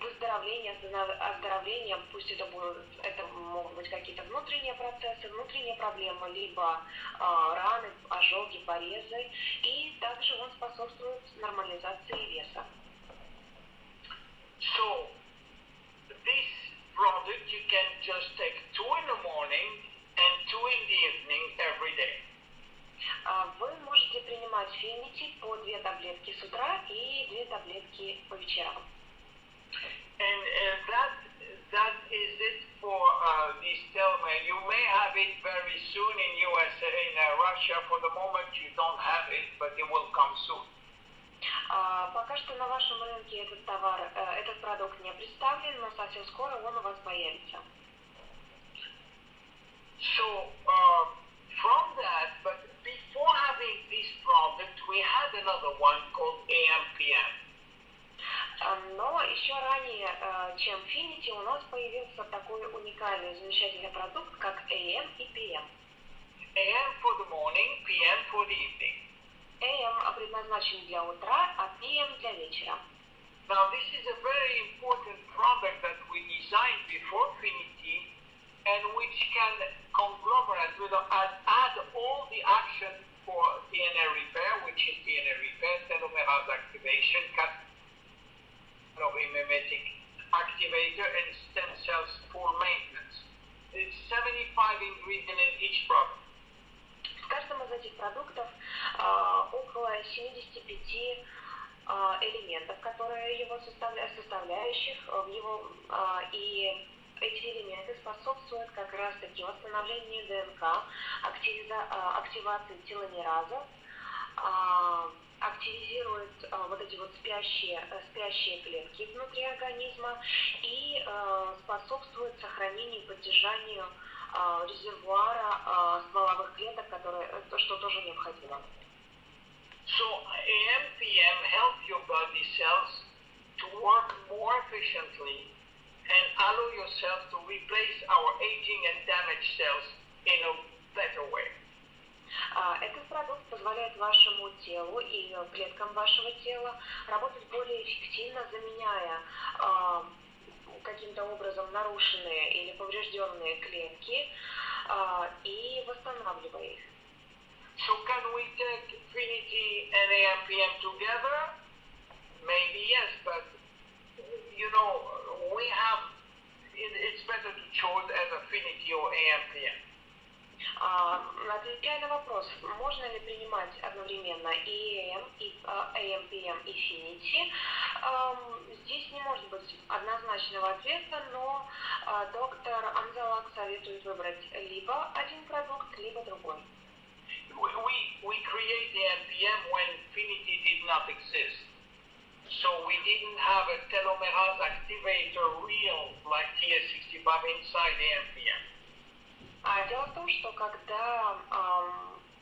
выздоровления, оздоровления, пусть это могут быть какие-то внутренние процессы, внутренние проблемы, либо раны, ожоги, порезы, и также он способствует нормализации веса. So, this product you can just take 2 in the morning and 2 in the evening every day. Вы можете принимать Finity по 2 таблетки с утра и 2 таблетки по вечерам. And that is it for this telomere. You may have it very soon in USA, in Russia. For the moment, you don't have it, but it will come soon. Пока что на вашем рынке этот продукт не представлен, но совсем скоро он у вас появится. So from that, but before having this product, we had another one called AMPM. Но еще ранее, чем Finity, у нас появился такой уникальный, замечательный продукт, как AM и PM. AM for the morning, PM for the evening. AM предназначен для утра, а PM для вечера. Now this is a very important product that we designed before Finity, and which can conglomerate, add all the action for DNA repair, which is DNA repair, telomerase activation, mimetic activator, and stem cells for maintenance. It's 75 ingredients in each product. В каждом из этих продуктов около 75 элементов, которые его составляющих в его, и эти элементы способствуют как раз-таки восстановлению ДНК, активации теломераза, активизирует вот эти вот спящие клетки внутри организма и способствует сохранению и поддержанию резервуара стволовых клеток, что тоже необходимо. So AMPM help your body cells to work more efficiently and allow yourself to replace our aging and damaged cells in a better way. Этот продукт позволяет вашему телу и клеткам вашего тела работать более эффективно, заменяя каким-то образом нарушенные или поврежденные клетки и восстанавливая их. So can we take Trinity and AMPM together? Maybe yes, but we have. It's better to choose as Affinity or AMPM. Отвечая на вопрос, можно ли принимать одновременно и EM, и AMPM, и Affinity, здесь не может быть однозначного ответа, но доктор Амзаллаг советует выбрать либо один продукт, либо другой. We create the AMPM when Affinity did not exist. So we didn't have a telomerase activator real like TS65 inside the AMPM. Дело в том, что когда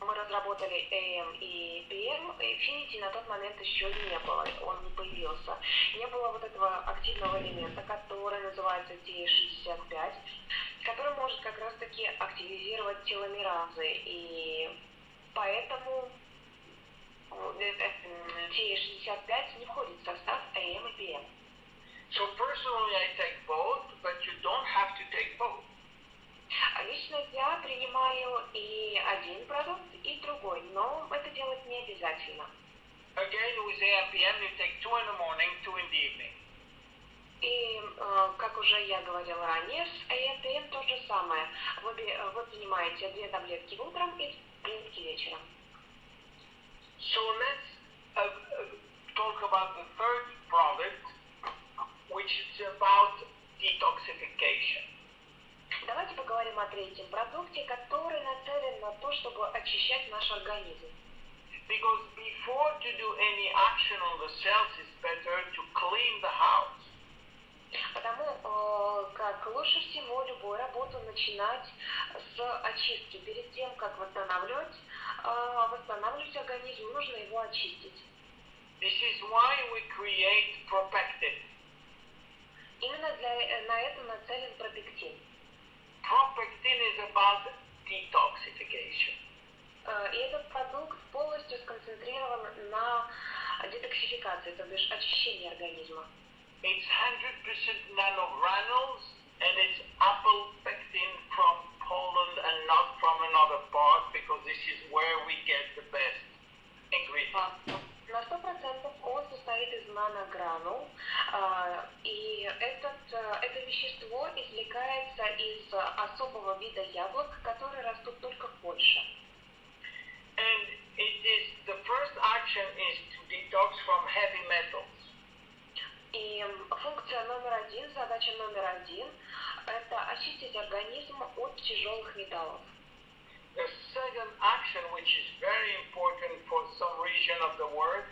мы разработали AM и PM, Affinity на тот момент еще не было, он не появился. Не было вот этого активного элемента, который называется TS65, который может как раз-таки активизировать теломеразы, и поэтому TS65 не входит в состав AM и PM. So personally I take both, but you don't have to take both. Лично я принимаю и один продукт, и другой, но это делать не обязательно. Again, with AMPM, you take 2 in the morning, 2 in the evening. И, как уже я говорила ранее, с AMPM то же самое. Вы принимаете 2 таблетки утром и 2 таблетки вечером. So let's talk about the third product, which is about detoxification. Давайте поговорим о третьем продукте, который нацелен на то, чтобы очищать наш организм. Because before to do any action on the cells, it's better to clean the house. Потому как лучше всего любую работу начинать с очистки. Перед тем, как восстанавливать организм, нужно его очистить. This is why we create propectin. Именно на это нацелен пропектин. Propectin is about detoxification. И этот продукт полностью сконцентрирован на детоксификации, то бишь очищении организма. It's 100% nanogranules, and it's apple pectin from Poland and not from another part, because this is where we get the best ingredients. На 100% он состоит из наногранул, и это вещество извлекается из особого вида яблок, которые растут только в Польше. And the first action is to detox from heavy metals. И функция номер один, задача номер один, это очистить организм от тяжелых металлов. The second action, which is very important for some region of the world,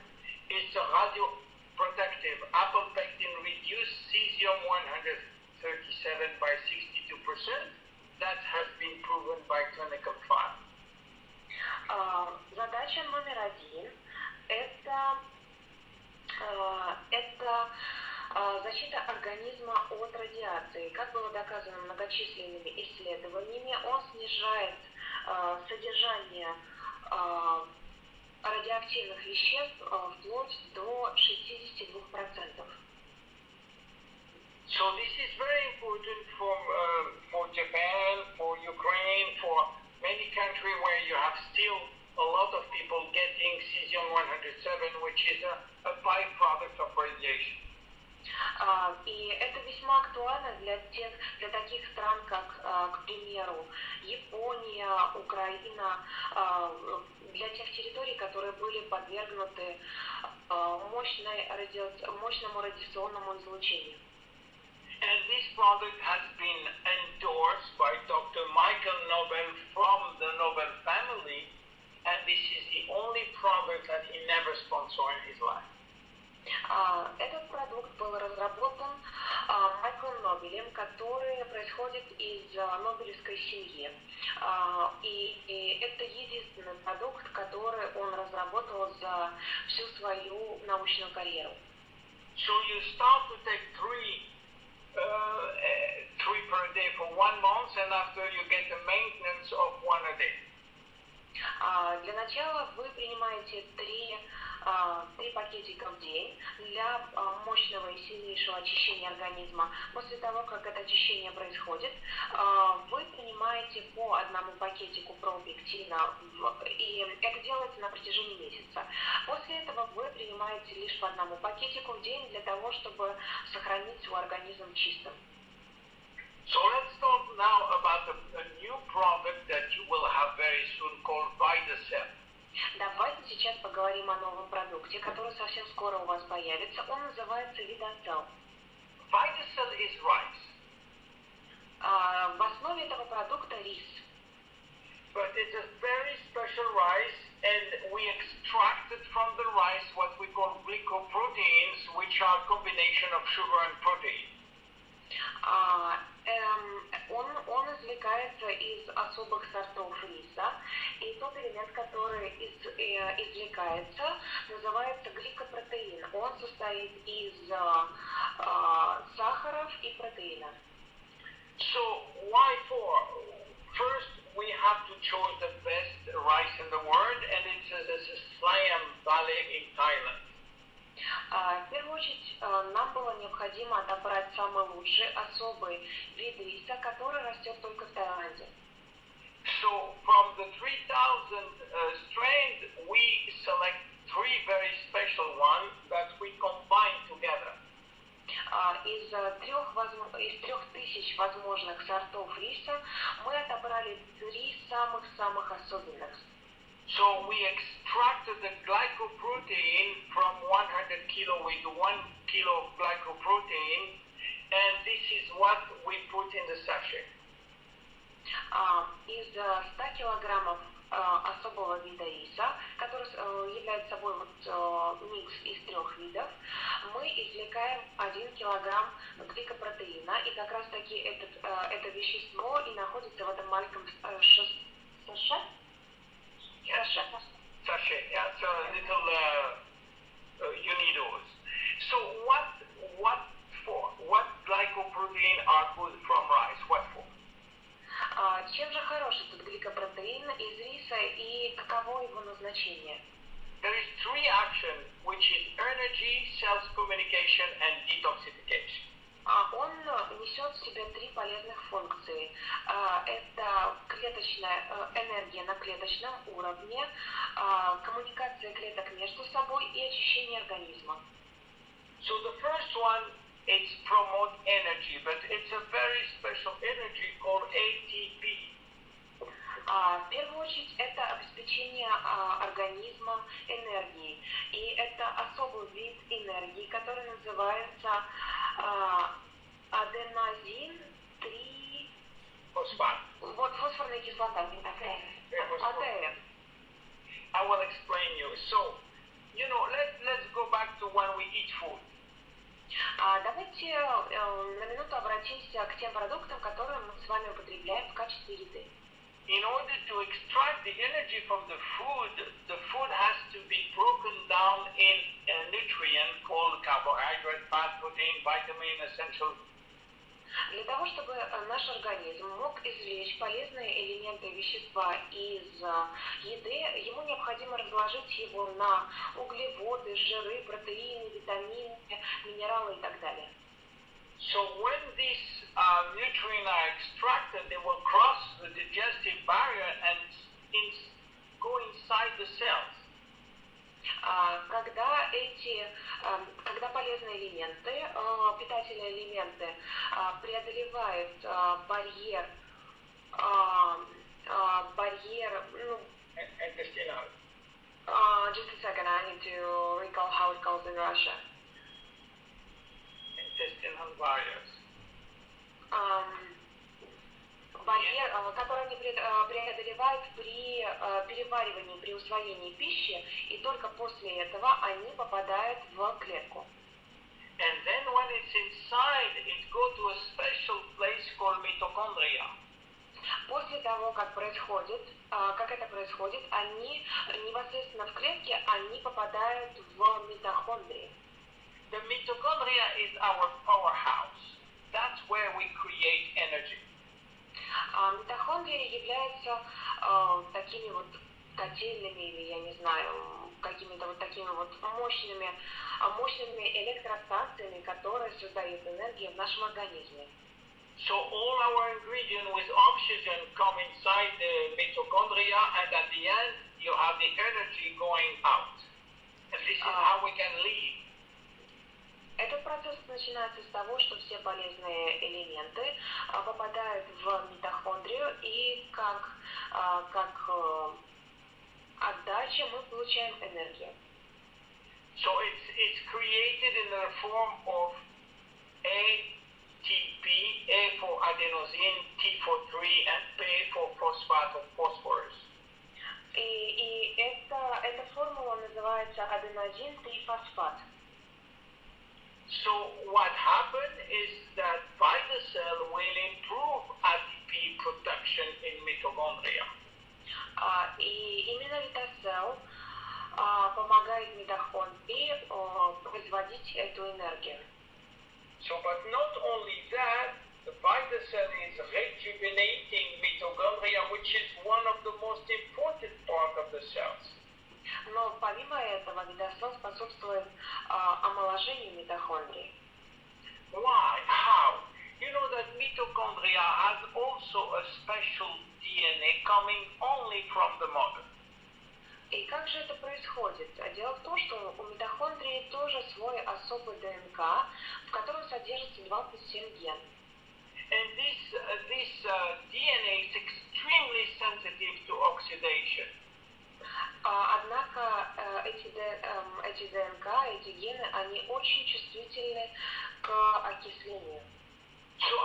is the radioprotective. Apple pectin reduced cesium-137 by 62%. That has been proven by clinical trial. Задача номер один – это защита организма от радиации. Как было доказано многочисленными исследованиями, он снижает содержание радиоактивных веществ вплоть до 62%. So this is very important for Japan, for Ukraine, for many countries where you have still a lot of people getting cesium-137, which is a byproduct of radiation. И это весьма актуально для таких стран, как, к примеру, Япония, Украина, для тех территорий, которые были подвергнуты мощному радиационному излучению. And this product has been endorsed by Dr. Michael Nobel from the Nobel family, and this is the only product that he never sponsored in his life. Этот продукт был разработан Майклом Нобелем, который происходит из Нобелевской семьи. И это единственный продукт, который он разработал за всю свою научную карьеру. So you start to take three per day for 1 month, and after you get the maintenance of 1 a day. Для начала вы принимаете 3 пакетика в день для мощного и сильнейшего очищения организма. После того, как это очищение происходит, вы принимаете по 1 пакетику пропектина, и это делается на протяжении месяца. После этого вы принимаете лишь по 1 пакетику в день для того, чтобы сохранить свой организм чистым. So let's talk now about a new product that you will have very soon called VitaCell. Давайте сейчас поговорим о новом продукте, который совсем скоро у вас появится. Он называется VitaCell. VitaCell is rice. В основе этого продукта рис. But it's a very special rice, and we extracted from the rice what we call glycoproteins, which are a combination of sugar and protein. Он извлекается из особых сортов риса, и тот элемент, который извлекается, называется гликопротеин. Он состоит из сахаров и протеина. So why for? First, we have to choose the best rice in the world, and it's a Siam Valley in Thailand. В первую очередь, нам было необходимо отобрать самый лучший особый вид риса, который растет только в Таиланде. So from the 3,000 strains, we select 3 very special ones that we combine together. Из 3000 возможных сортов риса мы отобрали 3 самых особенных. So we extracted the glycoprotein from 100 kilo with 1 kilo of glycoprotein, and this is what we put in the sachet. Из 100 килограммов особого вида риса, который является собой микс из 3 видов, мы извлекаем 1 килограмм гликопротеина, и как раз таки это вещество и находится в этом маленьком саше. Sachet, yeah, so little unidos. So what glycoprotein are good from rice? What for? Чем же хорош этот гликопротеин из риса и каково его назначение? There is 3 actions, which is energy, self-communication, and detoxification. Он несет в себе 3 полезных функции. Это клеточная энергия на клеточном уровне, коммуникация клеток между собой и очищение организма. So the first one is promote energy, but it's a very special energy called ATP. В первую очередь это обеспечение организма энергией. И это особый вид энергии, который называется аденозин-3... Phosphate. Вот фосфорная кислота. АТФ. I will explain you. So, let's go back to when we eat food. Давайте на минуту обратимся к тем продуктам, которые мы с вами употребляем в качестве еды. In order to extract the energy from the food has to be broken down in a nutrient called carbohydrate, fat, protein, vitamin, essential. Для того, чтобы наш организм мог извлечь полезные элементы вещества из еды, ему необходимо разложить его на углеводы, жиры, протеины, витамины, минералы и так далее. So when these nutrients are extracted, they will cross the digestive barrier and go inside the cells. Когда полезные элементы, питательные элементы преодолевают барьер, Intestinal. Just a second, I need to recall how it calls in Russia. Intestinal barriers. Барьер, который они преодолевают при переваривании, при усвоении пищи, и только после этого они попадают в клетку. And then when it's inside, it goes to a special place called mitochondria. После того, как это происходит, они непосредственно в клетке, они попадают в митохондрии. The mitochondria is our powerhouse. That's where we create energy. Митохондрии являются такими вот котельными или, я не знаю, какими-то вот такими вот мощными электростанциями, которые создают энергию в нашем организме. So all our ingredients with oxygen come inside the mitochondria, and at the end you have the energy going out. And this is how we can live. Этот процесс начинается с того, что все полезные элементы попадают в митохондрию, и как отдача мы получаем энергию. So it's created in the form of ATP, A for adenosine, T for 3, and P for phosphate of phosphorus. И эта формула называется аденозин-трифосфат. So what happened is that VitaCell will improve ATP production in mitochondria. И именно VitaCell помогает митохондрии производить эту энергию. So, but not only that, the VitaCell is rejuvenating mitochondria, which is one of the most important part of the cells. Но помимо этого, VitaCell способствует омоложению митохондрий. Why? How? You know that mitochondria has also a special DNA coming only from the mother. И как же это происходит? Дело в том, что у митохондрии тоже свой особый ДНК, в котором содержится 27 ген. And this DNA is extremely sensitive to oxidation. Однако эти ДНК, эти гены, они очень чувствительны к окислению. So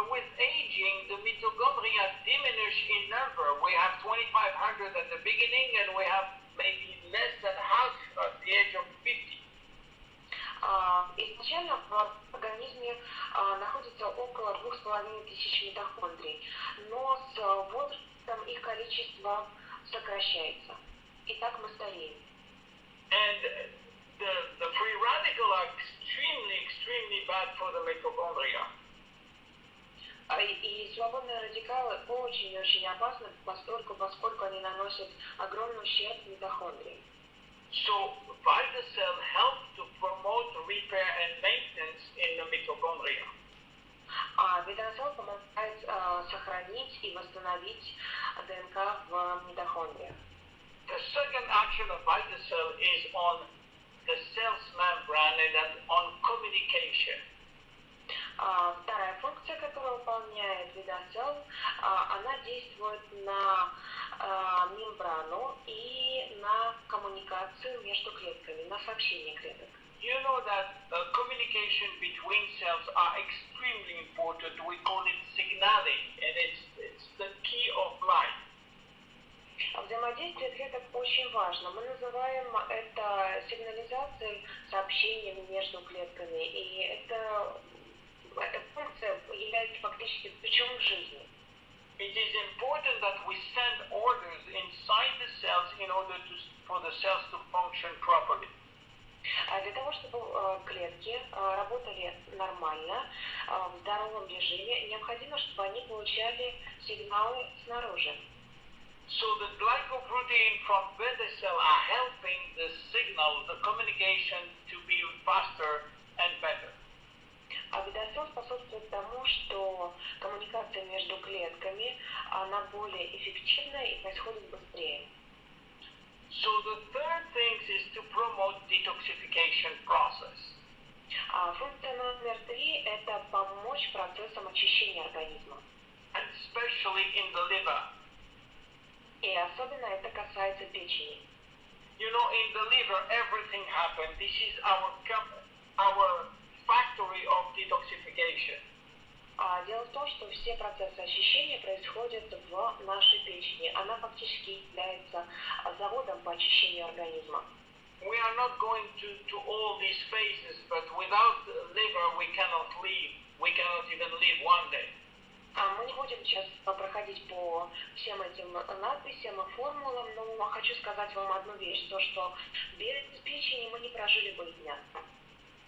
with aging, the mitochondria diminish in number. We have 2,500 at the beginning, and we have maybe less than half at the age of 50. Изначально в организме находится около 2500 митохондрий, но с возрастом их количество сокращается. И так мы стареем. And the free radical are extremely bad for the mitochondria. И свободные радикалы очень-очень опасны, поскольку они наносят огромный ущерб митохондрии. So VitaCell helps to promote repair and maintenance in the mitochondria. VitaCell помогает сохранить и восстановить ДНК в митохондриях. The second action of VitaCell is on the cell's membrane and on communication. Вторая функция, которую выполняет VitaCell, она действует на мембрану и на коммуникацию между клетками, на сообщение клеток. You know that communication between cells are extremely important. We call it signaling, and it's the key of life. Взаимодействие клеток очень важно. Мы называем это сигнализацией, сообщением между клетками, и эта функция является фактически ключом жизни. It is important that we send orders inside the cells in order for the cells to function properly. Для того, чтобы клетки работали нормально, в здоровом режиме, необходимо, чтобы они получали сигналы снаружи. So the glycoprotein from beta cell are helping the signal, the communication to be faster and better. А VitaCell способствует тому, что коммуникация между клетками, она более эффективна и происходит быстрее. So the third thing is to promote detoxification process. Функция номер 3 – это помочь процессам очищения организма. And especially in the liver. И особенно это касается печени. You know, in the liver everything happens. This is our factory of detoxification. Дело в том, что все процессы очищения происходят в нашей печени. Она фактически является заводом по очищению организма. We are not going to all these phases, but without the liver we cannot live. We cannot even live one day. Мы не будем сейчас проходить по всем этим надписям и формулам, но хочу сказать вам одну вещь, то что без печени мы не прожили бы и дня.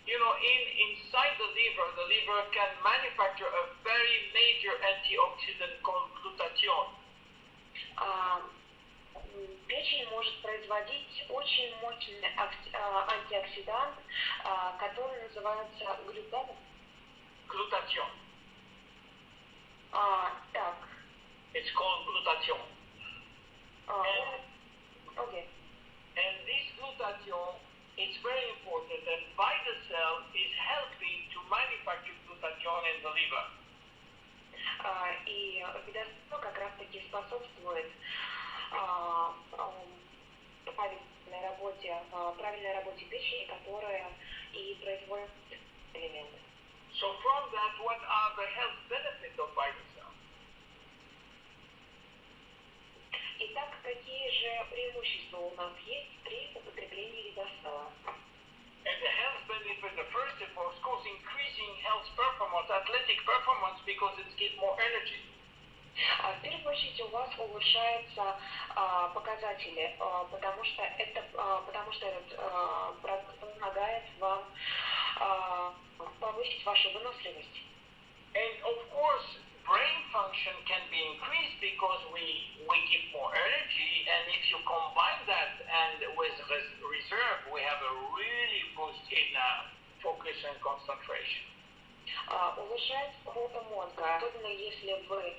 You know, inside the liver can manufacture a very major antioxidant called glutathione. печень может производить очень мощный антиоксидант, который называется Glutathione. Так. It's called glutathione. Okay. And this glutathione is very important, and Vitacell is helping to manufacture glutathione in the liver. И видосел как раз-таки способствует правильной работе печени, которая и производит элементы. So from that, what are the health benefits of Vitacell? Итак, какие же преимущества у нас есть при употреблении видосела? And the health benefit, the first of all, of course, increasing health performance, athletic performance, because it gives more energy. В первую очередь у вас улучшаются показатели, потому что этот продукт помогает вам повысить вашу выносливость. And of course, brain function can be increased because we give more energy, and if you combine that and with reserve, we have a really boost in focus and concentration. Улучшается работа мозга, особенно если вы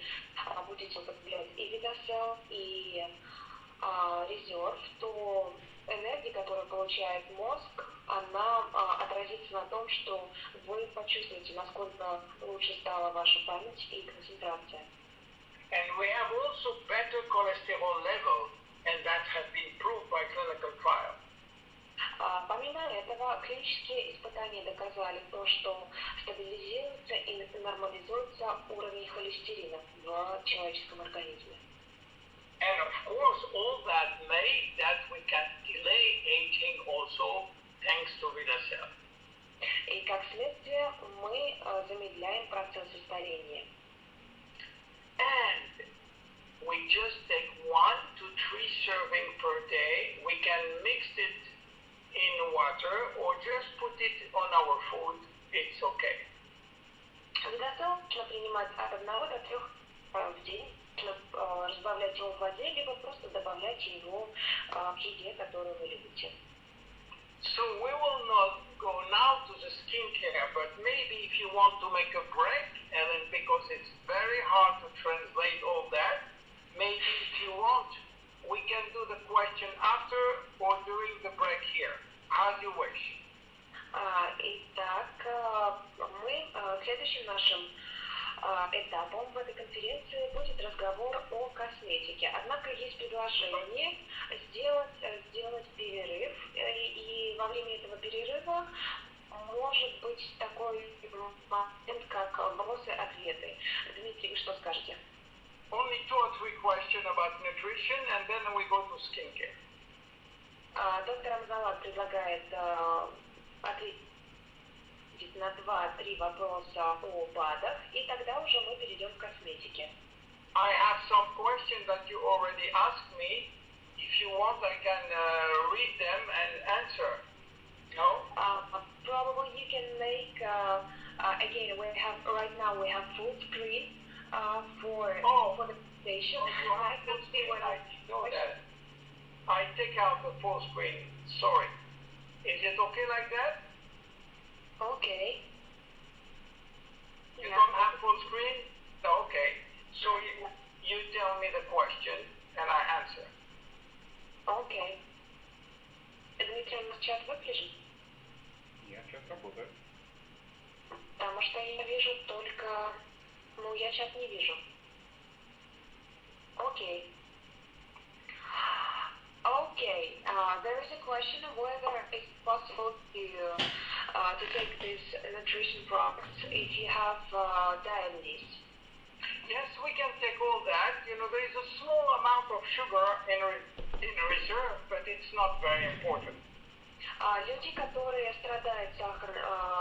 будете употреблять и видосел, и резерв, то энергия, которую получает мозг, она отразится на том, что вы почувствуете, насколько лучше стала ваша память и концентрация. And we have also better cholesterol level, and that has been proved by clinical trials. Помимо этого, клинические испытания доказали то, что стабилизируется и нормализуется уровень холестерина в человеческом организме. And of course, all that made that we can delay aging also thanks to Vidacell. И как следствие, мы замедляем процессы старения. And we just take 1 to 3 serving per day. We can mix it in water or just put it on our food. It's okay. Достаточно принимать от 1 до 3 в день, разбавлять его в воде, либо просто добавлять его в еде, которую вы любите. So we will not go now to the skincare, but maybe if you want to make a break, Ellen, because it's very hard to translate all that, maybe if you want, we can do the question after or during the break here, as you wish. Итак, мы следующим нашим этапом в этой конференции будет разговор о косметике. Однако есть предложение сделать перерыв, и во время этого перерыва может быть такой момент, как вопросы-ответы. Дмитрий, вы что скажете? Only 2 or 3 questions about nutrition, and then we go to skincare. Доктор Амзаллаг предлагает ответить на 2-3 вопроса о БАДах, и тогда уже мы перейдем к косметике. I have some questions that you already asked me. If you want, I can read them and answer. No? Probably you can make, again, right now we have full screen for the presentation. I can see what I know that. I take out the full screen. Sorry. Is it okay like that? Okay. You don't have full screen? Okay. So you tell me the question and I answer. Okay. Дмитрий, у нас чат выключен? Я чат работает. Потому что я вижу только... я чат не вижу. Окей. Okay, there is a question of whether it's possible to take these nutrition products if you have diabetes. Yes, we can take all that. There is a small amount of sugar in reserve, but it's not very important. Люди, которые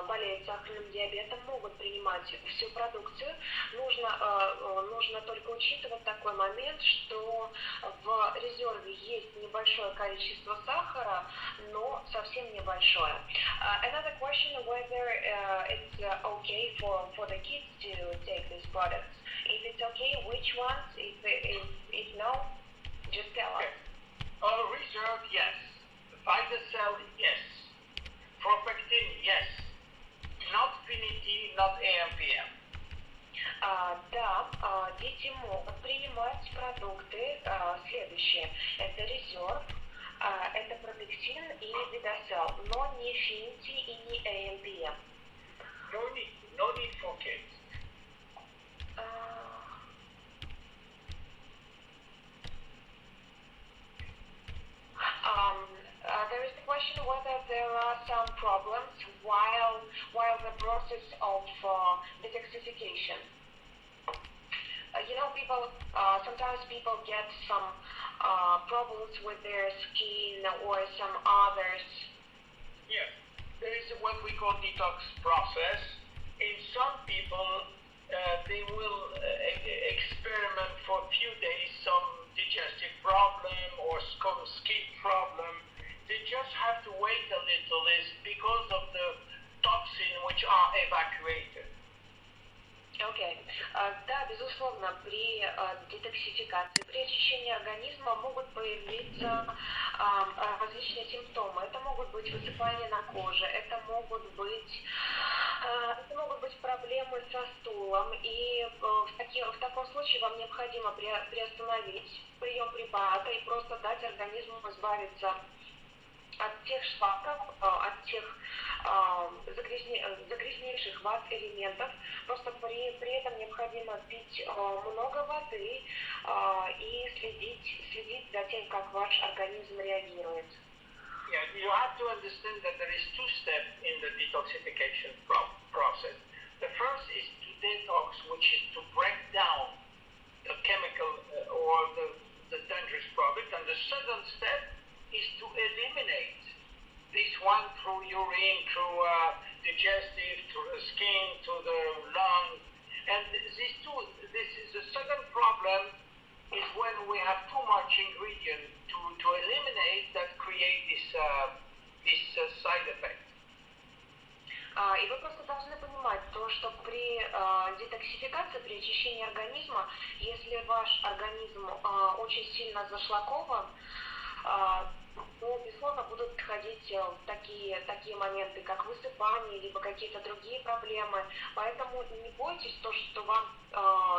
болеют сахарным диабетом, могут принимать всю продукцию. Нужно только учитывать такой момент, что в резерве есть небольшое количество сахара, но совсем небольшое. Another question whether it's okay for the kids to take these products. If it's okay, which ones? If no, just tell us. Reserve, yes. Vitacell, yes. Propectin, yes. Not Finity, not AMPM. Да, дети могут принимать продукты следующие. Это резерв, это протектин и видосел, но не Finity и не AMPM. No need for kids. There is a question whether there are some problems while the process of detoxification. People sometimes people get some problems with their skin or some others. Yes, there is what we call detox process. In some people, they will experiment for a few days some digestive problem or skin problem. They just have to wait a little. It's because of the toxin which are evacuated. Окей. Да, безусловно, при детоксификации, при очищении организма могут появиться различные симптомы. Это могут быть высыпания на коже, это могут быть проблемы со стулом. И в таком случае вам необходимо приостановить прием препарата и просто дать организму избавиться от тех шлаков, от тех загрязнейших вас элементов. Просто при этом необходимо пить много воды и следить за тем, как ваш организм реагирует. Yeah, you have to understand that there is two steps in the detoxification process. The first is to detox, which is to break down the chemical or the dangerous product, and the second step is to eliminate this one through urine, through digestive, through the skin, to the lung. And this is the second problem is when we have too much ingredient to eliminate that create this side effect. И вы просто должны понимать то, что при детоксификации, при очищении организма, если ваш организм очень сильно зашлакован, то, безусловно, будут подходить такие моменты, как высыпание, либо какие-то другие проблемы. Поэтому не бойтесь то, что вам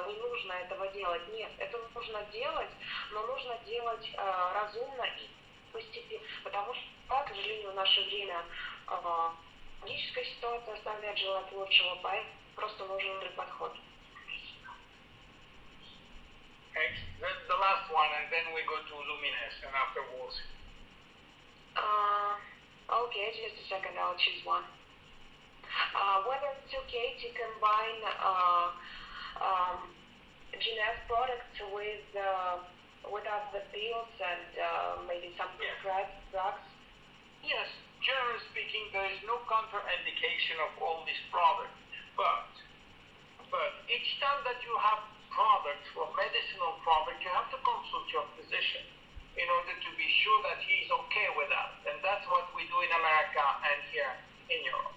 не нужно этого делать. Нет, это нужно делать, но нужно делать разумно и постепенно. Потому что, к сожалению, в наше время техническая ситуация оставляет желать лучшего, поэтому просто нужен другой подход. The last one, and then we go to luminous, and afterwards. Okay, just a second, I'll choose one. Whether it's okay to combine GNF products with other pills and maybe some prescribed drugs? Yes, generally speaking, there is no contraindication of all these products, but each time that you have products or medicinal products, you have to consult your physician in order to be sure that he is okay with that. And that's what we do in America and here in Europe.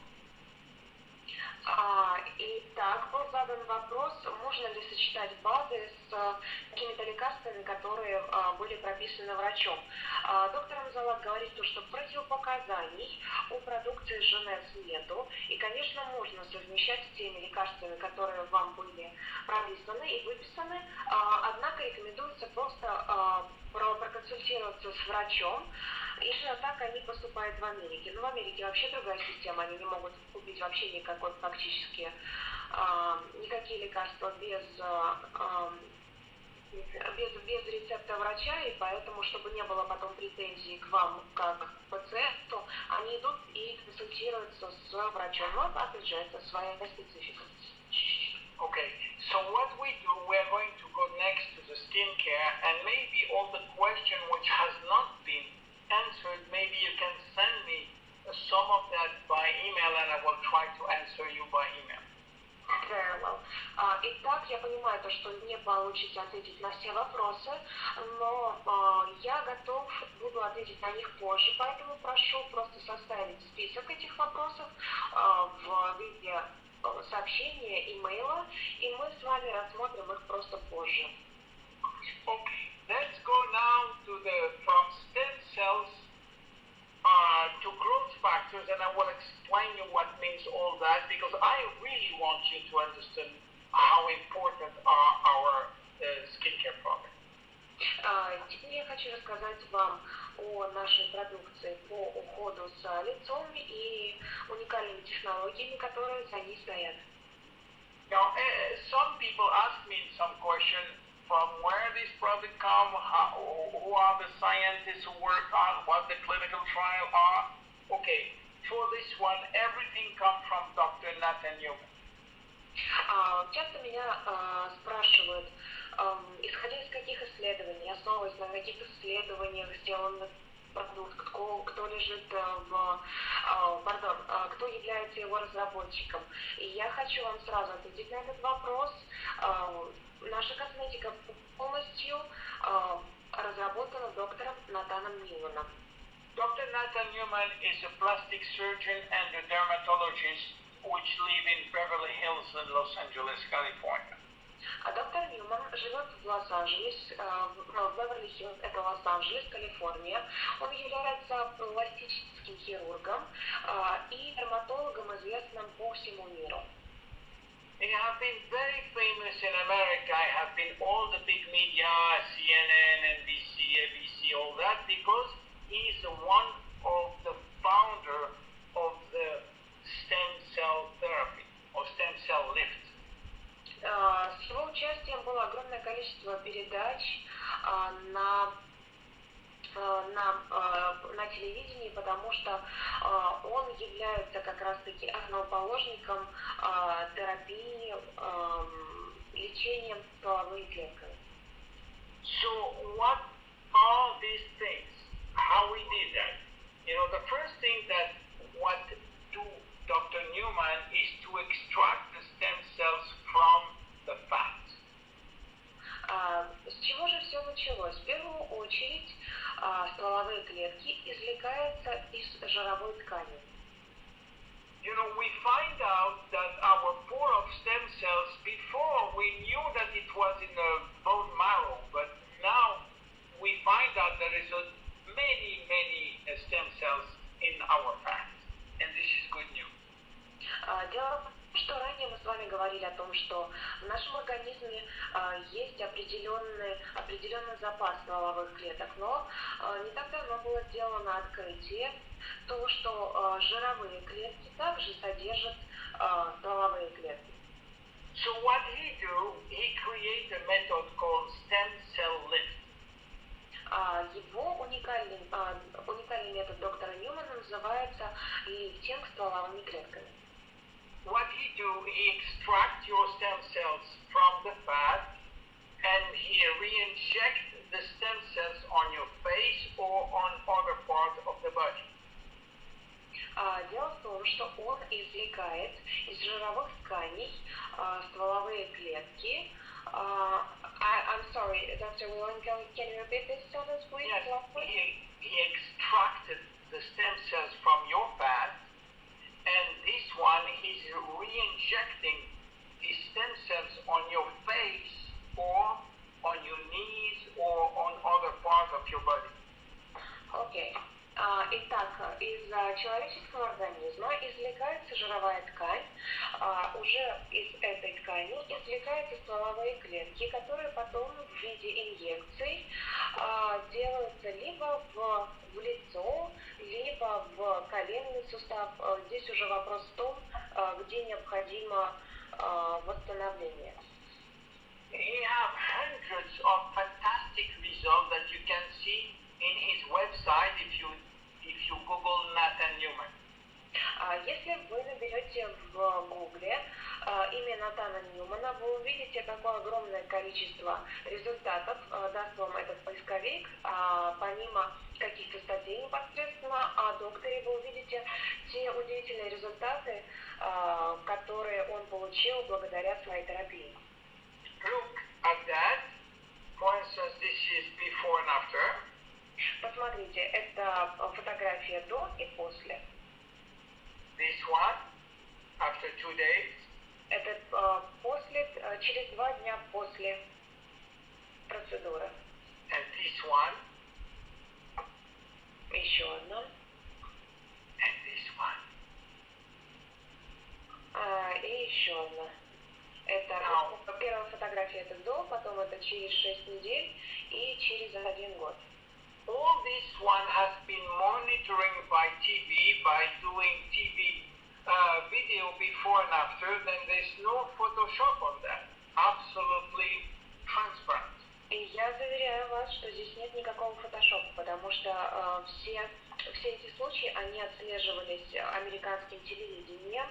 Итак, был задан вопрос, можно ли сочетать БАДы с какими-то лекарствами, которые были прописаны врачом. Доктор Амзаллаг говорит, что противопоказаний у продукции ЖНС нету, и, конечно, можно совмещать с теми лекарствами, которые вам были прописаны и выписаны, однако рекомендуется просто проконсультироваться с врачом. Именно так они поступают в Америке. Но в Америке вообще другая система, они не могут купить вообще практически никакие лекарства без рецепта врача, и поэтому, чтобы не было потом претензий к вам как к пациенту, они идут и консультируются с врачом. Но, опять же, это своя специфика. Okay, so what we do, we're going to go next to the skincare, and maybe all the question which has not been answered, maybe you can send me some of that by email, and I will try to answer you by email. Very well. Итак, я понимаю, что не получится ответить на все вопросы, но я буду ответить на них позже, поэтому прошу просто составить список этих вопросов в виде сообщения, имейла, и мы с вами рассмотрим их просто позже. Okay, let's go now to from cells to growth factors, and I will explain you what means all that, because I really want you to understand how important are our skincare products. Теперь я хочу рассказать вам о нашей продукции по уходу с лицом и уникальными технологиями, которые за ней стоят. Now, some people ask me some question from where this product come, who are the scientists who work on, what the clinical trial are. Okay, for this one, everything comes from Dr. Newman. Часто меня спрашивают, исходя из каких исследований, основываясь на каких исследованиях сделан продукт, кто лежит кто является его разработчиком. И я хочу вам сразу ответить на этот вопрос. Наша косметика полностью разработана доктором Натаном Ньюманом. Dr. Nathan Newman is a plastic surgeon and a dermatologist which live in Beverly Hills in Los Angeles, California. А доктор Ньюман живет в Лос-Анджелес, в Беверли-Хиллз, это Лос-Анджелес, Калифорния. Он является пластическим хирургом и дерматологом, известным по всему миру. He has been very famous in America. I have been all the big media, CNN, NBC, ABC, all that, because he is one of the founder of the stem cell therapy or stem cell lift. С его участием было огромное количество передач на телевидении, потому что он является как раз-таки основоположником терапии, лечения стволовыми клетками. So what are these things? How we did that? You know, the first thing that what do Dr. Newman is to extract the stem cells from the fat. С чего же все началось? В первую очередь стволовые клетки извлекаются из жировой ткани. You know, we find out that our pool of stem cells, before we knew that it was in the bone marrow, but now we find out there is many stem cells in our fat, and this is good news. Дело в том, что ранее мы с вами говорили о том, что в нашем организме есть определенный запас стволовых клеток, но не так давно было сделано открытие, то, что жировые клетки также содержат стволовые клетки. So what he do, he create a method called stem cell lift. Его уникальный метод доктора Ньюмана называется лифтинг стволовыми клетками. What he do, he extract your stem cells from the fat and he re-inject the stem cells on your face or on other parts of the body. Дело в том, что он извлекает из жировых тканей стволовые клетки. I'm sorry, Dr. Willen, can you repeat this sentence, please? Yes, he extracted the stem cells from your fat, and this one he's re-injecting these stem cells on your face or on your knees or on other parts of your body. Okay. Итак, из человеческого организма извлекается жировая ткань, уже из этой ткани извлекаются стволовые клетки, которые потом в виде инъекций делаются либо в лицо, либо в коленный сустав. Здесь уже вопрос в том, где необходимо восстановление. He have hundreds of fantastic results that you can see in his website if you Google Nathan Newman. Если вы наберете в Гугле имя Натана Ньюмана, вы увидите такое огромное количество результатов, даст вам этот поисковик. Помимо каких-то статей непосредственно о докторе, вы увидите те удивительные результаты, которые он получил благодаря своей терапии. Look at that. For instance, this is before and after. Посмотрите, это фотография до и после. This one, after 2 days. Это через 2 дня после процедуры. And this one. еще одна. And this one. И еще одна. Это первая фотография это до, потом это через 6 недель и через 1 год. All this one has been monitoring by TV, by doing TV video before and after, then there's no Photoshop on that. Absolutely transparent. И я заверяю вас, что здесь нет никакого фотошопа, потому что все эти случаи, они отслеживались американским телевидением,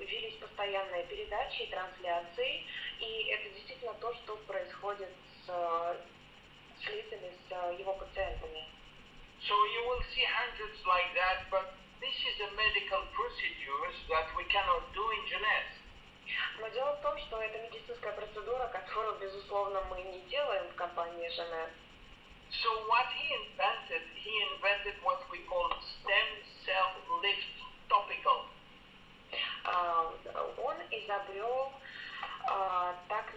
велись постоянные передачи и трансляции, и это действительно то, что происходит с лицами, с его пациентами. So you will see hundreds like that, but this is a medical procedure that we cannot do in Genève. Но дело в том, что это медицинская процедура, которую, безусловно, мы не делаем в компании Genève. So what he invented what we call stem cell lift topical. Он изобрел так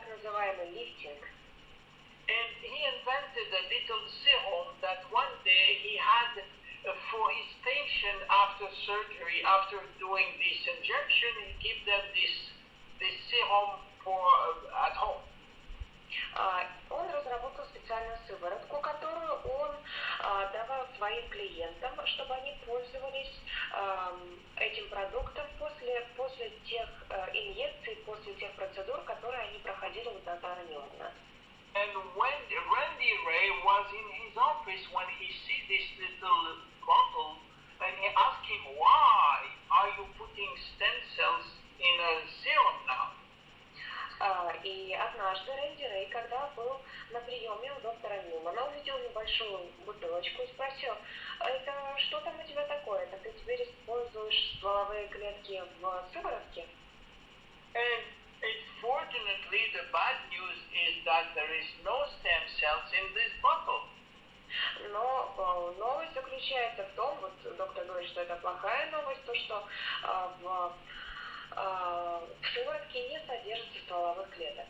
называемый лифтинг. And he invented a little serum that one day he had for his patient after surgery, after doing this injection, he give them this serum for at home. Он разработал специальную сыворотку, которую он давал своим клиентам, чтобы они пользовались этим продуктом после тех инъекций, после тех процедур, которые они проходили у доктора Ньюмана. And when Randy Ray was in his office, when he see this little bottle, and he asked him, why are you putting stem cells in a serum now? И однажды Рэнди Рэй, когда был на приеме у доктора Ньюмана, увидел небольшую бутылочку и спросил, это что там у тебя такое? Это ты теперь используешь стволовые клетки в сыворотке? And unfortunately, the bad news is that there is no stem cells in this bottle. Но новость заключается в том, вот доктор говорит, что это плохая новость, то что в сыворотке не содержится стволовых клеток.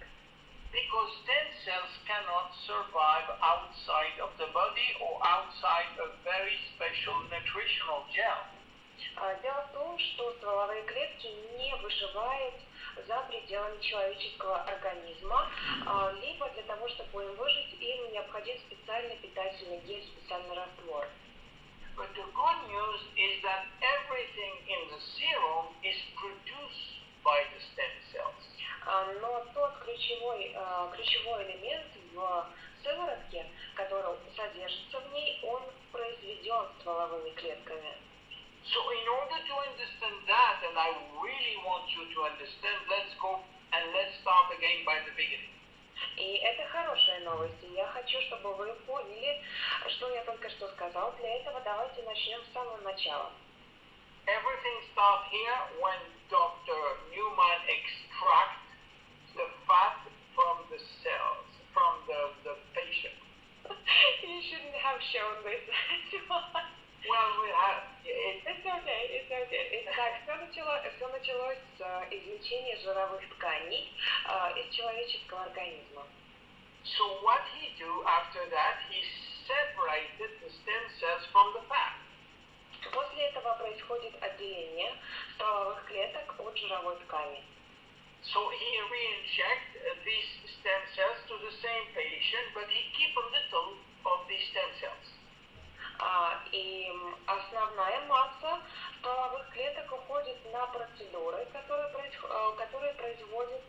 Because stem cells cannot survive outside of the body or outside a very special nutritional gel. Дело в том, что стволовые клетки не выживают за пределами человеческого организма, либо для того, чтобы им выжить, им необходим специальный питательный гель, специальный раствор. But the good news is that everything in the serum is produced by the stem cells. Но тот ключевой элемент в сыворотке, который содержится в ней, он произведен стволовыми клетками. So in order to understand that, and I really want you to understand, let's go and let's start again by the beginning. И это хорошая новость. И я хочу, чтобы вы поняли, что я только что сказал. Для этого давайте начнем с самого начала. Everything starts here when Dr. Newman extracts the fat from the cells, from the patient. You shouldn't have shown this to us. Well, we have... It's okay. Итак, все началось с извлечения жировых тканей из человеческого организма. So what he do after that, he separated the stem cells from the fat. После этого происходит отделение стволовых клеток от жировой ткани. So he re-inject these stem cells to the same patient, but he keep a little of these stem cells. И основная масса стволовых клеток уходит на процедуры, которые производит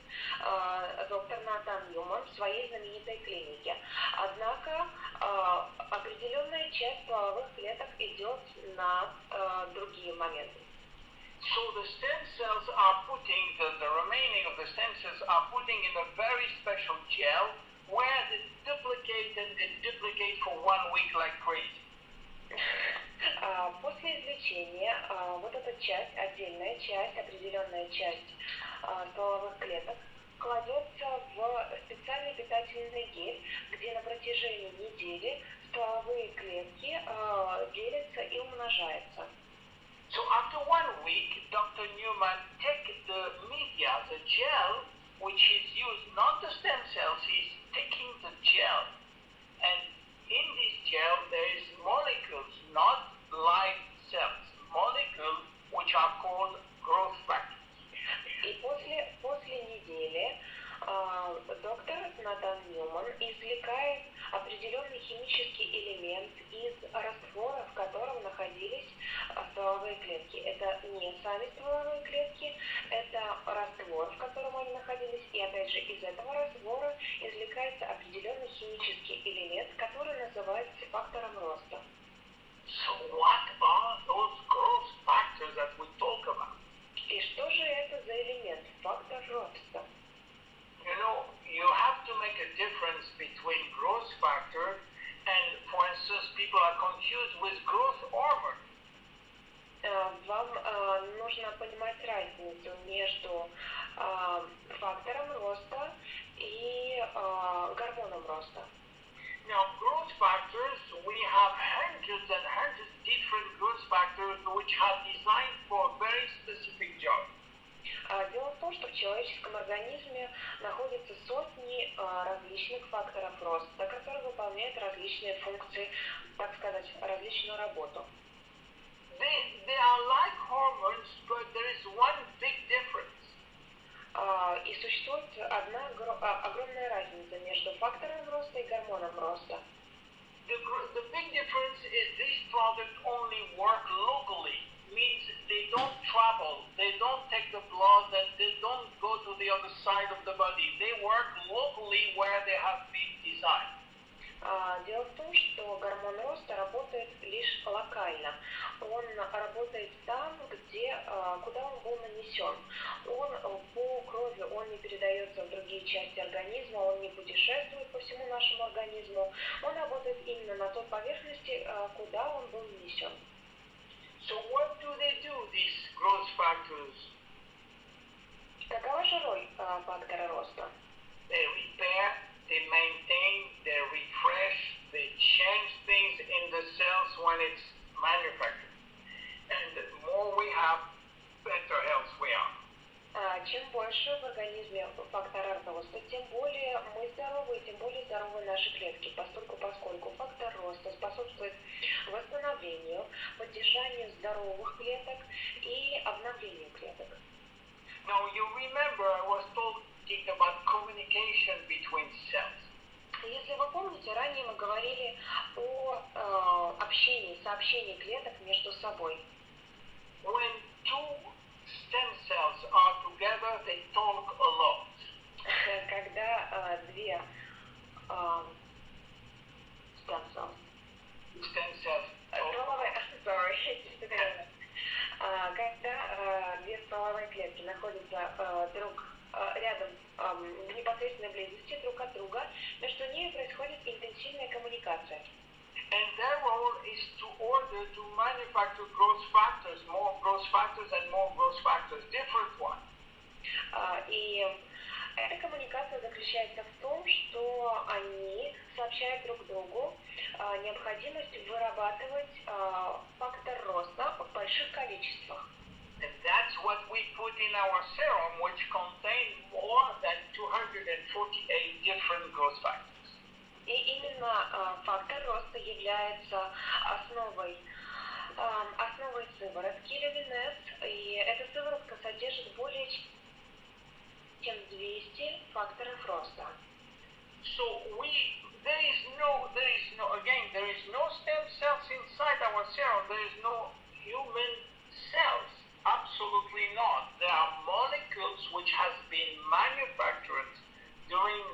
доктор Натан Ньюман в своей знаменитой клинике. Однако определенная часть стволовых клеток идет на другие моменты. So the stem cells are putting, the remaining of the stem cells are putting in a very special gel where they duplicate and they duplicate for 1 week like crazy. После извлечения вот эта часть, отдельная часть, определенная часть стволовых клеток кладется в специальный питательный гель, где на протяжении недели стволовые клетки делятся и умножаются. So after 1 week, Dr. Newman take the media, the gel, which is used, not the stem cells, he's taking the gel. And in this gel, there is which are called growth factors. И после недели доктор Ньюман извлекает определенный химический элемент из раствора, в котором находились стволовые клетки. Это не сами стволовые клетки, это раствор, в котором они находились. И опять же, из этого раствора извлекается определенный химический элемент, который называется фактором роста. So what are those growth factors that we talk about? И что же это за элемент, фактор роста? You know, you have to make a difference between growth factor and, for instance, people are confused with growth hormone. Вам нужно понимать разницу между фактором роста и гормоном роста. Now, growth factors, we have hundreds and hundreds of different growth factors which are designed for a very specific job. Дело в том, что в человеческом организме находятся сотни различных факторов роста, которые выполняют различные функции, так сказать, различную работу. They are like hormones, but there is one big difference. И существует одна огромная разница между фактором роста и гормоном роста. The big difference is these products only work locally. Means they don't travel, they don't take the blood, and they don't go to the other side of the body. They work locally where they have been designed. Дело в том, что гормон роста работает лишь локально. Он работает там, куда он был нанесен. Он по крови, он не передается в другие части организма, он не путешествует по всему нашему организму. Он работает именно на той поверхности, куда он был нанесен. So what do they do, these growth factors? Какова же роль фактора роста? They repair, they maintain, they refresh, they change things in the cells when it's manufactured. And the more we have, better health we are. Чем больше в организме фактора роста, тем более мы здоровы, и тем более здоровы наши клетки, поскольку фактор роста способствует восстановлению, поддержанию здоровых клеток и обновлению клеток. Now you remember I was talking about communication between cells. Если вы помните, ранее мы говорили о сообщении клеток между собой. When two stem cells are together, they talk a lot. Когда две когда две стволовые клетки находятся рядом, в непосредственной близости друг от друга, между ними происходит интенсивная коммуникация. And their role is to order to manufacture growth factors, more growth factors and more growth factors, different ones. И эта коммуникация заключается в том, что они сообщают друг другу необходимость вырабатывать фактор роста в больших количествах. And that's what we put in our serum, which contains more than 248 different growth factors. И именно фактор роста является основой сыворотки Люминес, и эта сыворотка содержит более чем 200 факторов роста. So there is no stem cells inside our serum. There is no human cells. Absolutely not. There are molecules which has been manufactured during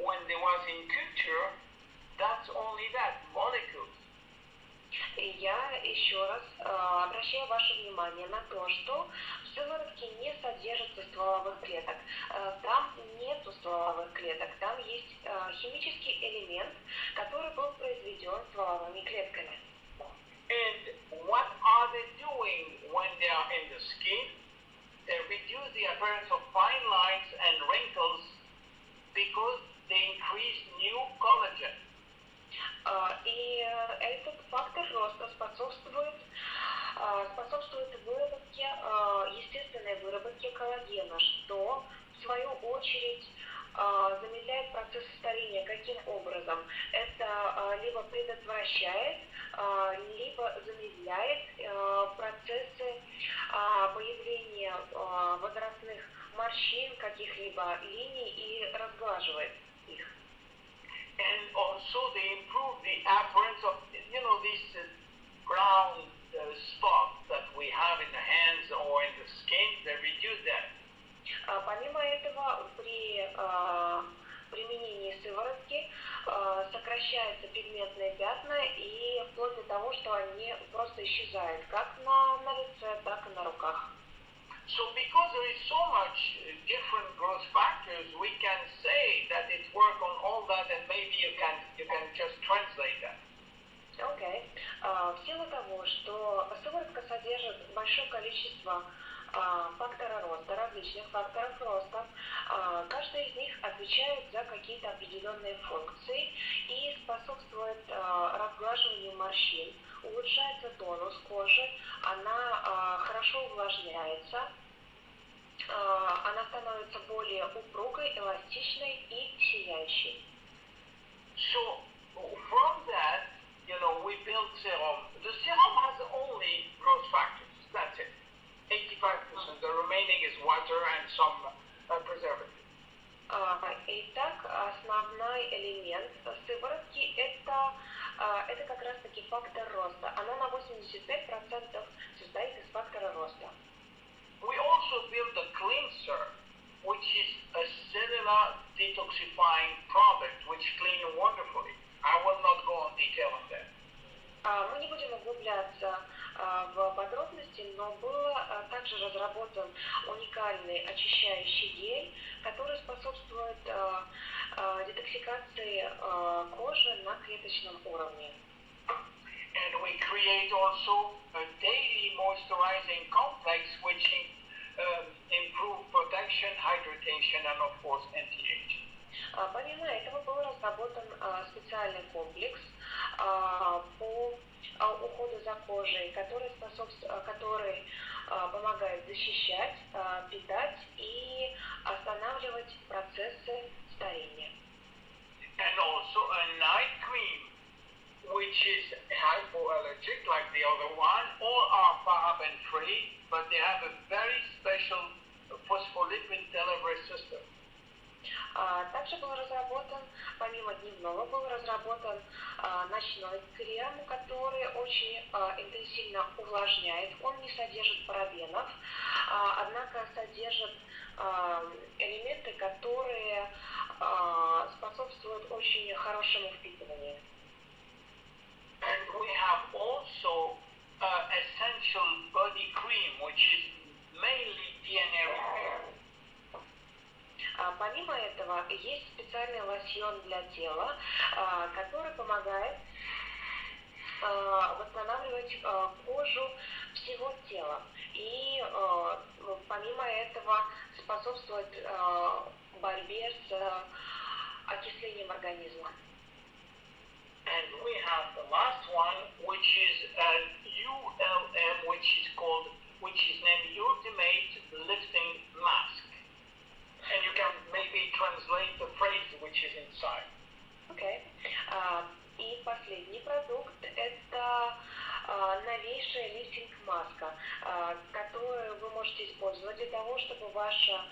when they was in culture. That's only that, molecules. И я еще раз обращаю ваше внимание на то, что в сыворотке не содержится стволовых клеток. Там нету стволовых клеток, там есть химический элемент, который был произведен стволовыми клетками. And what are they doing when they are in the skin? They reduce the appearance of fine lines and wrinkles because they increase new collagen. И этот фактор роста способствует выработке, естественной выработке коллагена, что в свою очередь замедляет процесс старения. Каким образом? Это либо предотвращает, либо замедляет замедляет процессы появления возрастных морщин, каких-либо линий и разглаживает их. And also they improve the appearance of, these brown spots that we have in the hands or in the skin, they reduce that. Помимо этого, при применении сыворотки сокращаются пигментные пятна и вплоть до того, что они просто исчезают как на лице, так и на руках. So because there is so much different growth factors, we can say that it works on all that, and maybe you can just translate that. Окей. В силу того, что сыворотка содержит большое количество фактора роста, различных факторов роста, каждый из них отвечает за какие-то определенные функции и способствует разглаживанию морщин, улучшается тонус кожи, она хорошо увлажняется, она становится более упругой, эластичной и сияющей. So from that, we build serum. The serum has only growth factors. That's it. 85%. The remaining is water and some preservative. Итак, основной элемент сыворотки это как раз таки фактор роста. Она на 85% состоит из фактора роста. We also build a cleanser, which is a cellular detoxifying product, which cleans wonderfully. I will not go on detail on that. Мы не будем углубляться в подробности, но был также разработан уникальный очищающий гель, который способствует детоксикации кожи на клеточном уровне. And we create also a daily moisturizing complex which improve protection, hydration, and of course anti-aging. Помимо этого был разработан специальный комплекс по уходу за кожей, который помогает защищать, питать и останавливать процессы старения. And also a night cream, which is hypoallergic like the other one. All are paraben free, but they have a very special phospholipid delivery system. Также был разработан, помимо дневного, был разработан ночной крем, который очень интенсивно увлажняет. Он не содержит парабенов, однако содержит элементы, которые способствуют очень хорошему впитыванию. And we have also essential body cream, which is mainly DNA repair. Помимо этого, есть специальный лосьон для тела, который помогает восстанавливать кожу всего тела. И помимо этого способствует борьбе с окислением организма. And we have the last one, which is ULM, which is named Ultimate Lifting Mask. And you can maybe translate the phrase which is inside. Okay. И последний продукт – это новейшая лифтинг-маска, которую вы можете использовать для того, чтобы ваша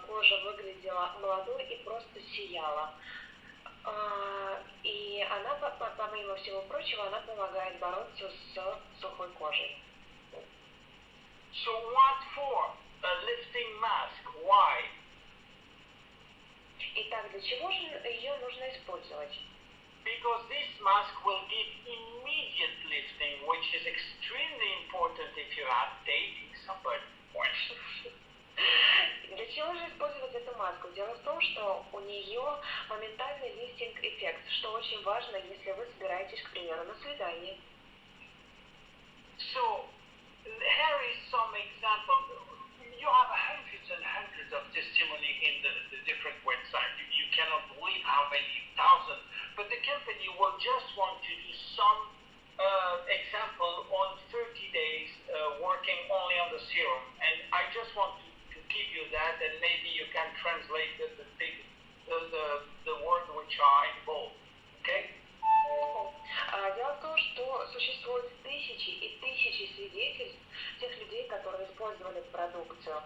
кожа выглядела молодой и просто сияла. И она, помимо всего прочего, она помогает бороться с сухой кожей. So what for? A lifting mask. Why? Итак, для чего же ее нужно использовать? Because this mask will give immediate lifting, which is extremely important if you are dating somebody. Для чего же использовать эту маску? Дело в том, что у нее моментальный лифтинг-эффект, что очень важно, если вы собираетесь, к примеру, на свидание. So, here is some example. You have hundreds and hundreds of testimony in the different websites. You cannot believe how many thousands. But the company will just want to do some example on 30 days working only on the serum. And I just want to give you that, and maybe you can translate the words which are involved. Okay? Дело в том, что тысячи свидетельств тех людей, которые использовали эту продукцию.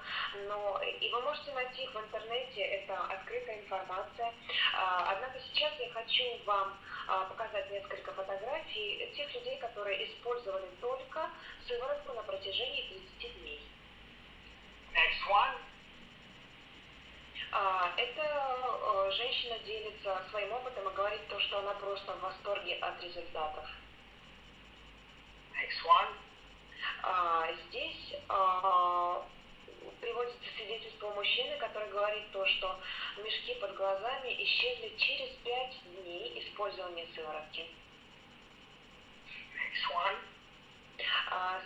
Но и вы можете найти их в интернете, это открытая информация. Однако сейчас я хочу вам показать несколько фотографий тех людей, которые использовали только сыворотку на протяжении 30 дней. Next one. Эта женщина делится своим опытом и говорит то, что она просто в восторге от результатов. Next one. Здесь приводится свидетельство мужчины, который говорит то, что мешки под глазами исчезли через 5 дней использования сыворотки. Next one.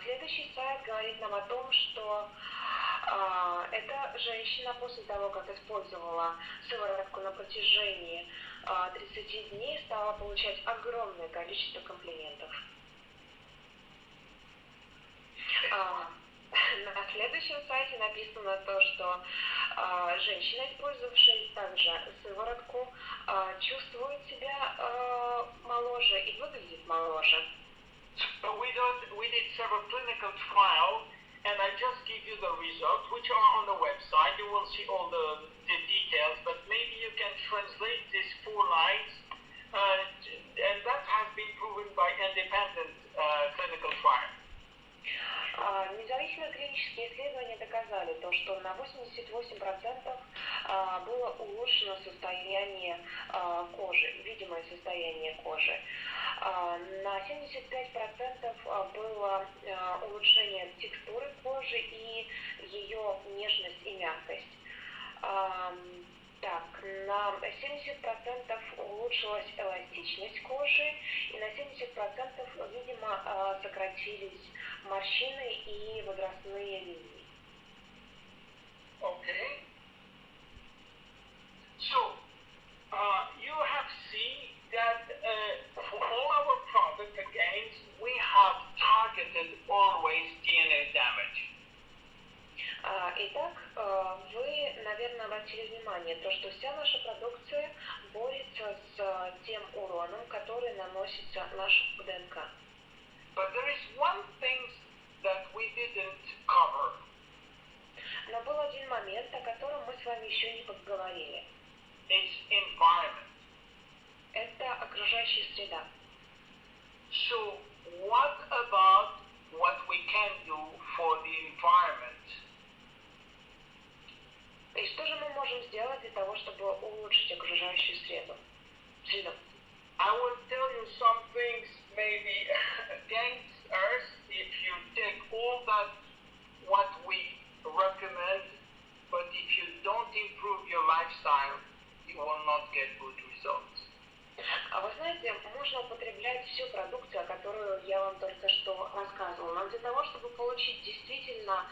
Следующий сайт говорит нам о том, что эта женщина после того, как использовала сыворотку на протяжении 30 дней, стала получать огромное количество комплиментов. На следующем сайте написано то, что женщина, использовавшая также сыворотку, чувствует себя моложе и выглядит моложе. So we did several clinical trials, and I just give you the results, which are on the website. You will see all the details, but maybe you can translate these 4 lines, and that has been proven by independent clinical trials. Независимые клинические исследования доказали то, что на 88% было улучшено состояние кожи, видимое состояние кожи. На 75% было улучшение текстуры кожи и ее нежность и мягкость. Так, на 70% улучшилась эластичность кожи, и на 70%, видимо, сократились морщины и возрастные линии. Okay. So, you have seen that for all our products, again, we have targeted always DNA damage. Итак, вы, наверное, обратили внимание, то, что вся наша продукция борется с тем уроном, который наносится нашему ДНК. But there is one thing that we didn't cover. Но был один момент, о котором мы с вами еще не поговорили. It's environment. Это окружающая среда. So, what about what we can do for the environment? И что же мы можем сделать для того, чтобы улучшить окружающую среду? I will tell you some things maybe against Earth if you take all that what we recommend, but if you don't improve your lifestyle, you will not get good results. А вы знаете, можно употреблять всю продукцию, о которой я вам только что рассказывала, но для того, чтобы получить действительно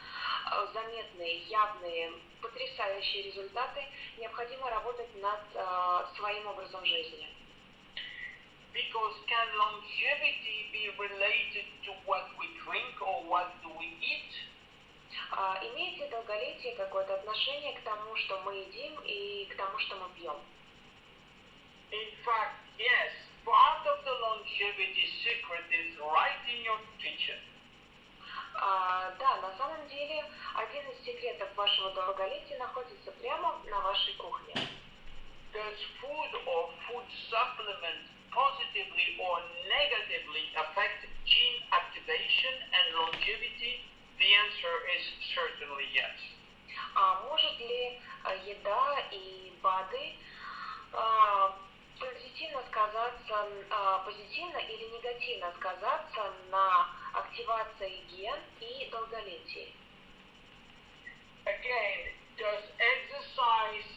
заметные, явные, потрясающие результаты, необходимо работать над своим образом жизни. Because can longevity be related to what we drink or what do we eat? Имеет ли долголетие какое-то отношение к тому, что мы едим, и к тому, что мы пьем? In fact, yes. Part of the longevity secret is right in your kitchen. Да, на самом деле, один из секретов вашего долголетия находится прямо на вашей кухне. Does food or food supplement positively or negatively affect gene activation and longevity? The answer is certainly yes. Может ли еда и БАДы позитивно сказаться, позитивно или негативно сказаться на активации ген и долголетии? Again, does exercise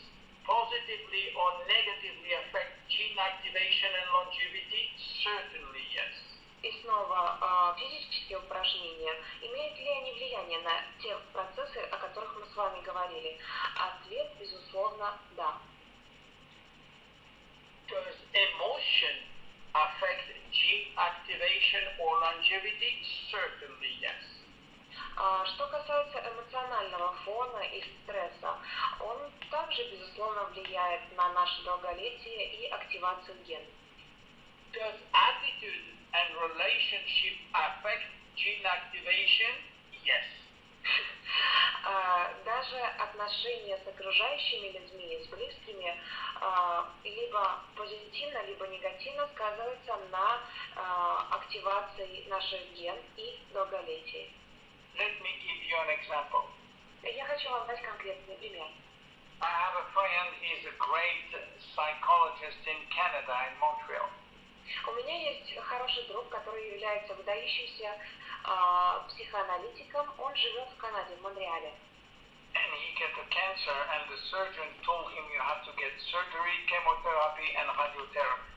positively or negatively affect gene activation and longevity? Certainly yes. И снова, физические упражнения, имеют ли они влияние на те процессы, о которых мы с вами говорили? Ответ, безусловно, да. Does emotion affect gene activation or longevity? Certainly yes. Что касается эмоционального фона и стресса, он также, безусловно, влияет на наше долголетие и активацию генов. Does attitude and relationship affect gene activation, yes. Даже отношения с окружающими людьми, с близкими, либо позитивно, либо негативно сказываются на активации наших ген и долголетии. Let me give you an example. Я хочу вам дать конкретный пример. I have a friend, he's a great psychologist in Canada, in Montreal. У меня есть хороший друг, который является выдающимся психоаналитиком. Он живет в Канаде, в Монреале. And he got a cancer, and the surgeon told him you have to get surgery, chemotherapy, and radiotherapy.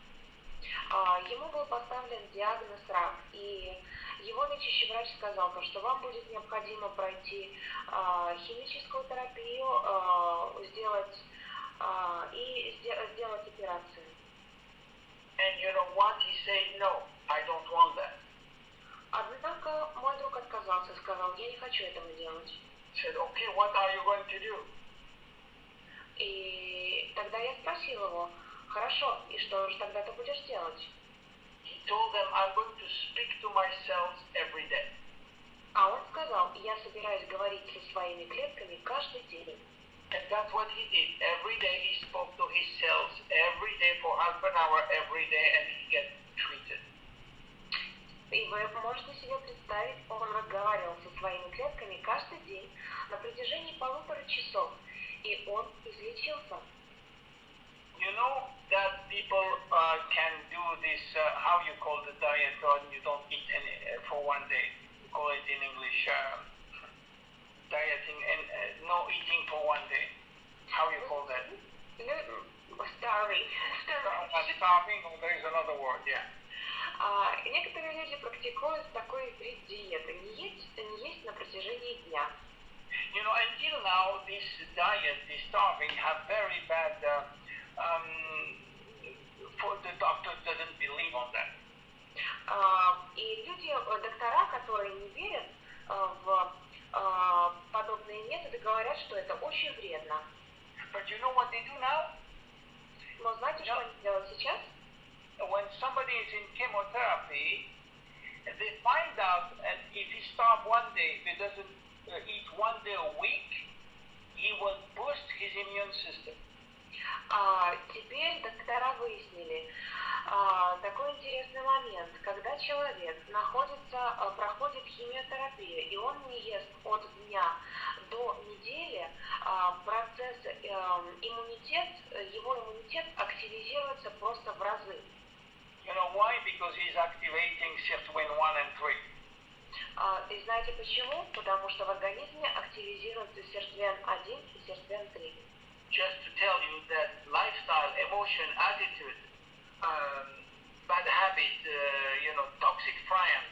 Ему был поставлен диагноз рак, и его лечащий врач сказал, что вам будет необходимо пройти химическую терапию, сделать операцию. And you know what? He said, no, I don't want that. Однако мой друг отказался и сказал, я не хочу этого делать. He said, okay, what are you going to do? И тогда я спросил его, хорошо, и что же тогда ты будешь делать? He told them, I'm going to speak to my cells every day. А он сказал, я собираюсь говорить со своими клетками каждый день. And that's what he did. Every day he spoke to his cells, every day for half an hour, every day, and he get treated. И вы можете себе представить, он разговаривал со своими клетками каждый день на протяжении 1,5 часов, и он излечился. You know that people can do this, how you call the diet, or you don't eat any for one day. You call it in English dieting, and no eating for one day. How you call that? Starving. Starving, or there is another word, yeah. Некоторые люди практикуют такой вид диеты, не есть на протяжении дня. You know, until now, this diet, this starving, have very bad. For the doctor doesn't believe on that. И люди, доктора, которые не верят в подобные методы, говорят, что это очень вредно. But you know what they do now? Но знаете, что они делают сейчас? When somebody is in chemotherapy, they find out that if he starves one day, if he doesn't eat one day a week, he will boost his immune system. Теперь доктора выяснили такой интересный момент, когда человек проходит химиотерапию, и он не ест от дня до недели, его иммунитет активизируется просто в разы. You know why? Because he's activating sirtuin 1 and 3. И знаете почему? Потому что в организме активизируется сиртуин-1 и сиртуин-3. Just to tell you that lifestyle, emotion, attitude, bad habit, toxic friends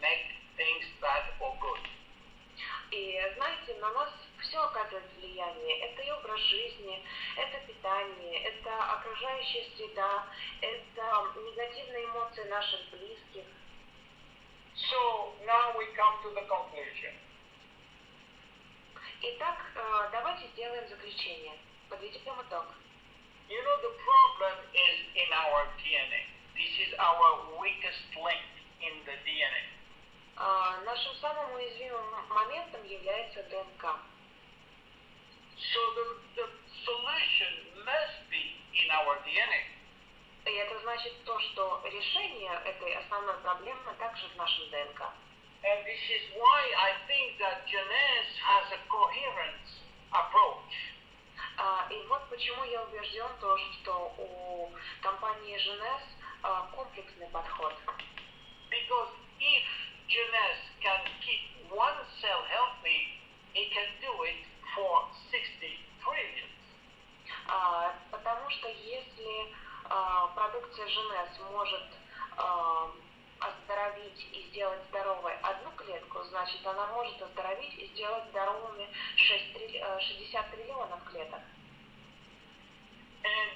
make things bad or good. И знаете, на нас все оказывает влияние. Это и образ жизни, это питание, это окружающая среда, это негативные эмоции наших близких. So now we come to the conclusion. Итак, давайте сделаем заключение. Подведем итог. You know, the problem is in our DNA. This is our weakest link in the DNA. Нашим самым уязвимым моментом является ДНК. So the solution must be in our DNA. И это значит то, что решение этой основной проблемы также в нашем ДНК. And this is why I think that Genèse has a coherent approach. И вот почему я убежден, то, что у компании Genèse комплексный подход. Because if Genèse can keep one cell healthy, it can do it for 60 trillion. Потому что если продукция Genèse может оздоровить и сделать здоровой одну клетку, значит, она может оздоровить и сделать здоровыми 60 триллионов клеток. And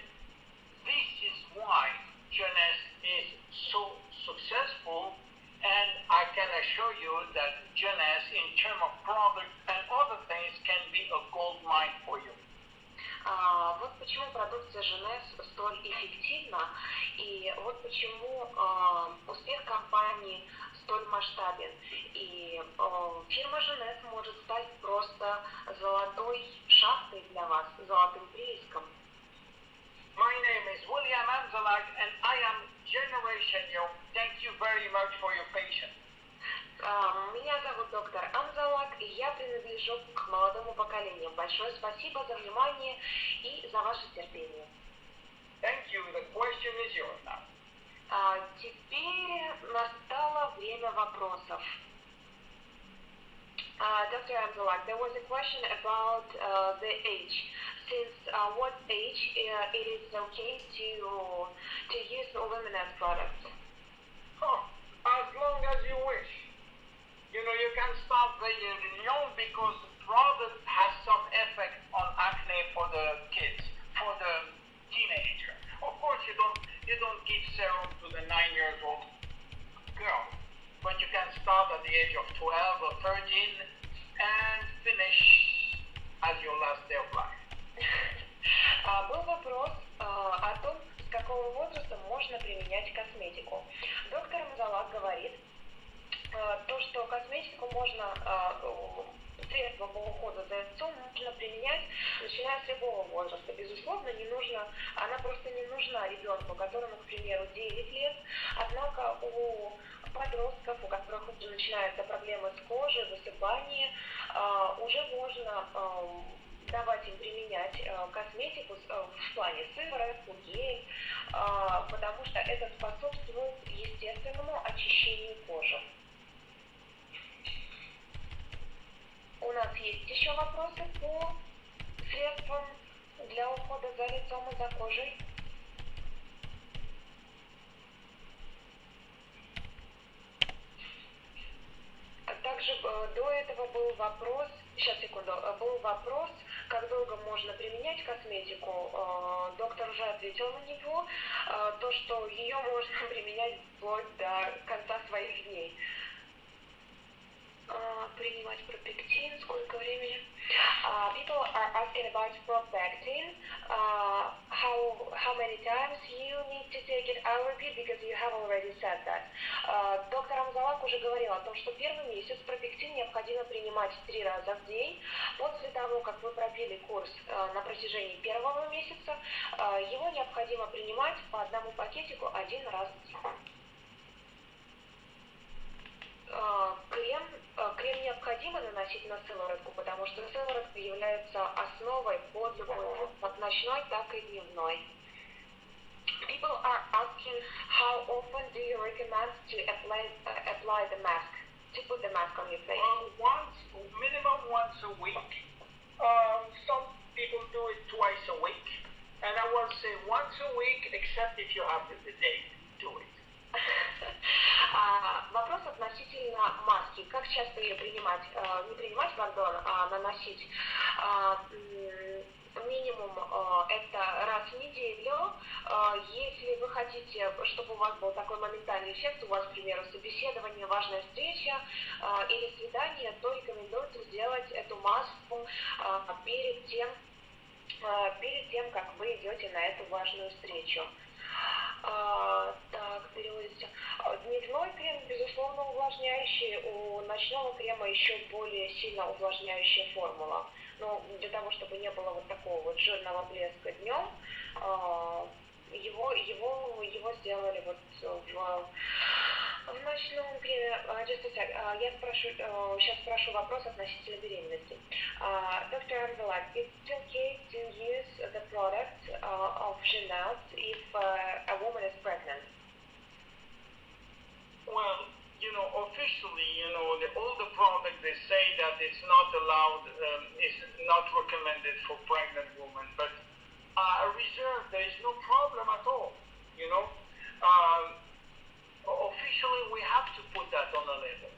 this is why Genèse is so successful, and I can assure you that Genèse, in terms of product and other things, can be a gold mine for you. Вот почему продукция Женес столь эффективна, и вот почему успех компании столь масштабен. И фирма Женес может стать просто золотой шахтой для вас, золотым прииском. My name is William Amzallag and I am Generation Young. Thank you very much for your patience. Меня зовут доктор Амзаллаг, и я принадлежу к молодому поколению. Большое спасибо за внимание и за ваше терпение. Thank you. The question is yours now. Теперь настало время вопросов. Dr. Amzallag, there was a question about the age. Since what age it is okay to use luminous products? Oh, as long as you wish. You know, you can start very young because the product has some effect on acne for the kids, for the teenager. Of course, you don't give serum to the 9-year-old girl, but you can start at the age of 12 or 13 and finish at your last day of life. Был вопрос о том, с какого возраста можно применять косметику. Доктор Амзаллаг говорит, то, что косметику можно, средства по уходу за лицом можно применять, начиная с любого возраста. Безусловно, она просто не нужна ребенку, которому, к примеру, 9 лет, однако у подростков, у которых уже начинаются проблемы с кожей, высыпание, уже можно давать им применять косметику в плане сыворотку, гель, потому что это способствует естественному очищению кожи. У нас есть еще вопросы по средствам для ухода за лицом и за кожей? Также до этого был вопрос, как долго можно применять косметику. Доктор уже ответил на него, то, что ее можно применять вплоть до конца своих дней. Принимать пропектин, сколько времени? People are asking about propectin. How many times you need to take it? I'll repeat because you have already said that. Доктор Амзаллаг уже говорил о том, что первый месяц пропектин необходимо принимать 3 раза в день. После того, как вы пропили курс на протяжении первого месяца, его необходимо принимать по одному пакетику 1 раз в день. Крем необходимо наносить на сыворотку, потому что сыворотка является основой под любой как ночной, так и дневной. People are asking how often do you recommend to apply the mask, to put the mask on your face? Minimum once a week. Some people do it twice a week, and I will say once a week, except if you have the day to do it. Вопрос относительно маски. Как часто ее принимать? Не принимать, пардон, а наносить. Минимум это раз в неделю. Если вы хотите, чтобы у вас был такой моментальный эффект, у вас, к примеру, собеседование, важная встреча или свидание, то рекомендуется сделать эту маску перед тем, как вы идете на эту важную встречу. Так, переводится. Дневной крем, безусловно, увлажняющий. У ночного крема еще более сильно увлажняющая формула. Но для того, чтобы не было вот такого вот жирного блеска днем, его сделали вот в ночном креме. Я сейчас спрошу вопрос относительно беременности. Dr. Amzallag, is it okay to use the product of Jeunesse if a woman is pregnant? Well, officially, all the products, they say that it's not allowed, is not recommended for pregnant women, but reserve, there is no problem at all, Officially, we have to put that on the label.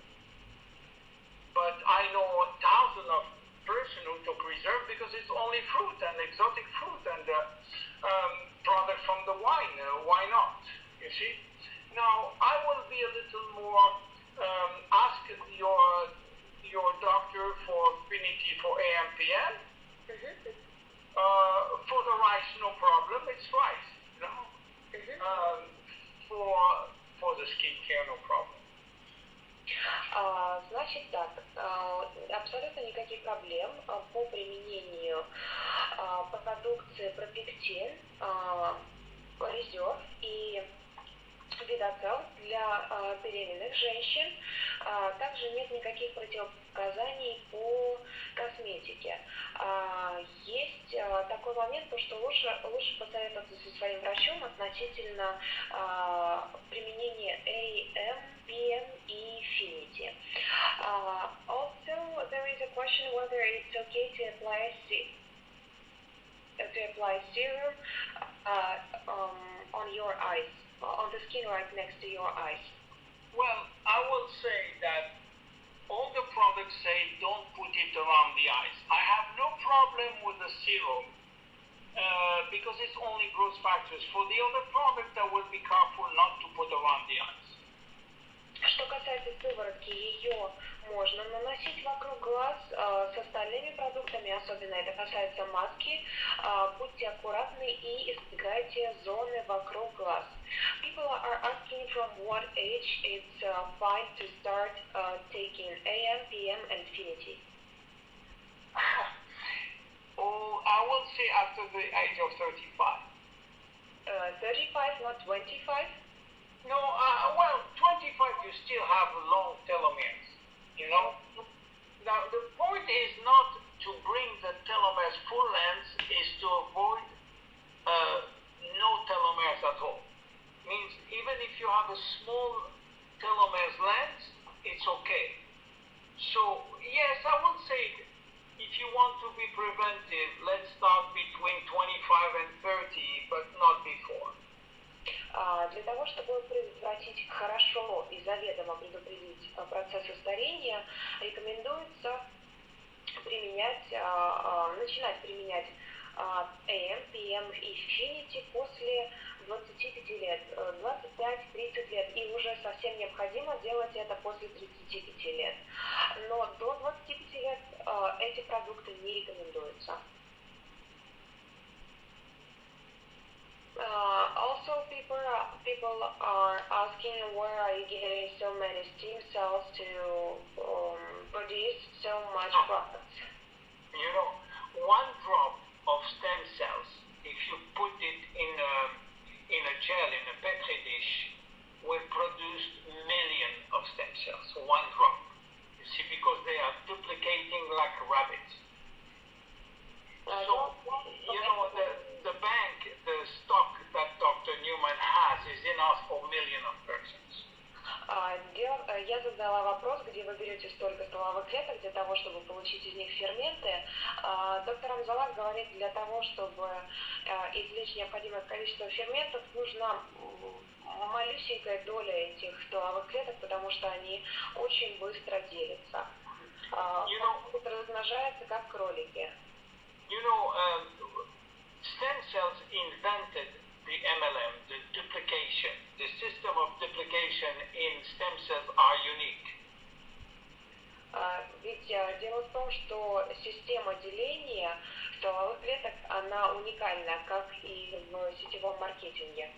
But I know thousands of persons who took reserve because it's only fruit and exotic fruit and product from the wine. Why not? You see? Now, I will be a little more, ask your doctor for affinity for AMPM, for the rice, no problem. It's rice, you know. For the skincare, no problem. Значит так, абсолютно никаких проблем по применению продукции пропектин, резерв и видоцел для беременных женщин. Также нет никаких противопоказаний по косметике. Есть такой момент, что лучше посоветоваться со своим врачом относительно применения AM, PM и Infinity. Also, there is a question whether it's okay to apply serum on your eyes, on the skin right next to your eyes. Well, I will say that all the products say don't put it around the eyes. I have no problem with the serum because it's only growth factors. For the other product, I will be careful not to put around the eyes. Что касается сыворотки, ее можно наносить вокруг глаз. С остальными продуктами, особенно это касается маски, будьте аккуратны и избегайте зоны вокруг глаз. People are asking from what age it's fine to start taking AM, PM, and Infinity. I will say after the age of 35. 35, not 25? No, well, 25 you still have long telomeres, you know. Now, the point is not to bring the telomeres full length, is to avoid no telomeres at all. Means even if you have a small telomeres length, it's okay. So, yes, I would say if you want to be preventive, let's start between 25 and 30, but not before. Для того, чтобы предотвратить хорошо и заведомо предупредить процессы старения, рекомендуется начинать применять AM, PM и Infinity после 25 лет, 25-30 лет, и уже совсем необходимо делать это после 35 лет. Но до 25 лет эти продукты не рекомендуются. Also, people are asking where are you getting so many stem cells to produce so much products. You know, one drop of stem cells, if you put it in a gel, in a petri dish, will produce millions of stem cells. One drop. You see, because they are duplicating like rabbits. So, you know, the bank, the stock that Dr. Newman has is enough for millions of persons. Я задала вопрос, где вы берете столько стволовых клеток для того, чтобы получить из них ферменты. Доктор Амзаллаг говорит, для того, чтобы извлечь необходимое количество ферментов, нужна малюсенькая доля этих стволовых клеток, потому что они очень быстро делятся. Размножаются как кролики. You know, stem cells invented the MLM, the duplication. The system of duplication in stem cells are unique. Ведь дело в том, что система деления стволовых клеток, она уникальна, как и в сетевом маркетинге.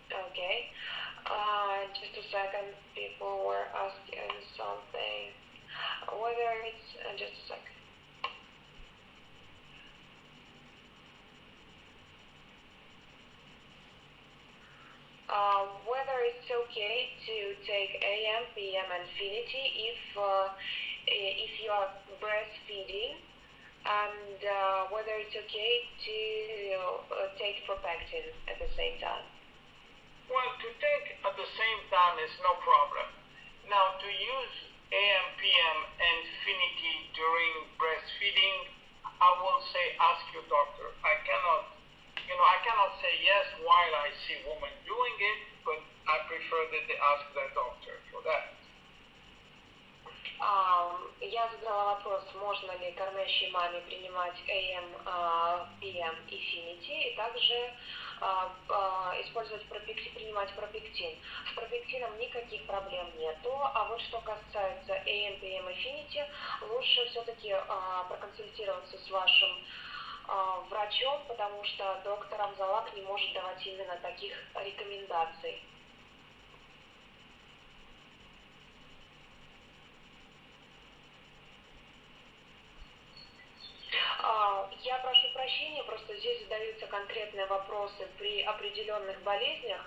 Okay. Just a second, people were asking something. Whether it's just a second. Whether it's okay to take AM, PM, and Infinity if you are breastfeeding, and whether it's okay to take propectin at the same time. Well, to take at the same time is no problem. Now, to use AM, PM, and Infinity during breastfeeding, I will say ask your doctor. I cannot say yes while I see women doing it, but I prefer that they ask their doctor for that. Я задала вопрос, можно ли кормящей маме принимать AM, PM Affinity и также принимать пропектин. С пропектином никаких проблем нету, а вот что касается AM, PM Affinity, лучше все-таки проконсультироваться с вашим врачом, потому что доктор Амзаллаг не может давать именно таких рекомендаций. Я прошу прощения, просто здесь задаются конкретные вопросы при определенных болезнях.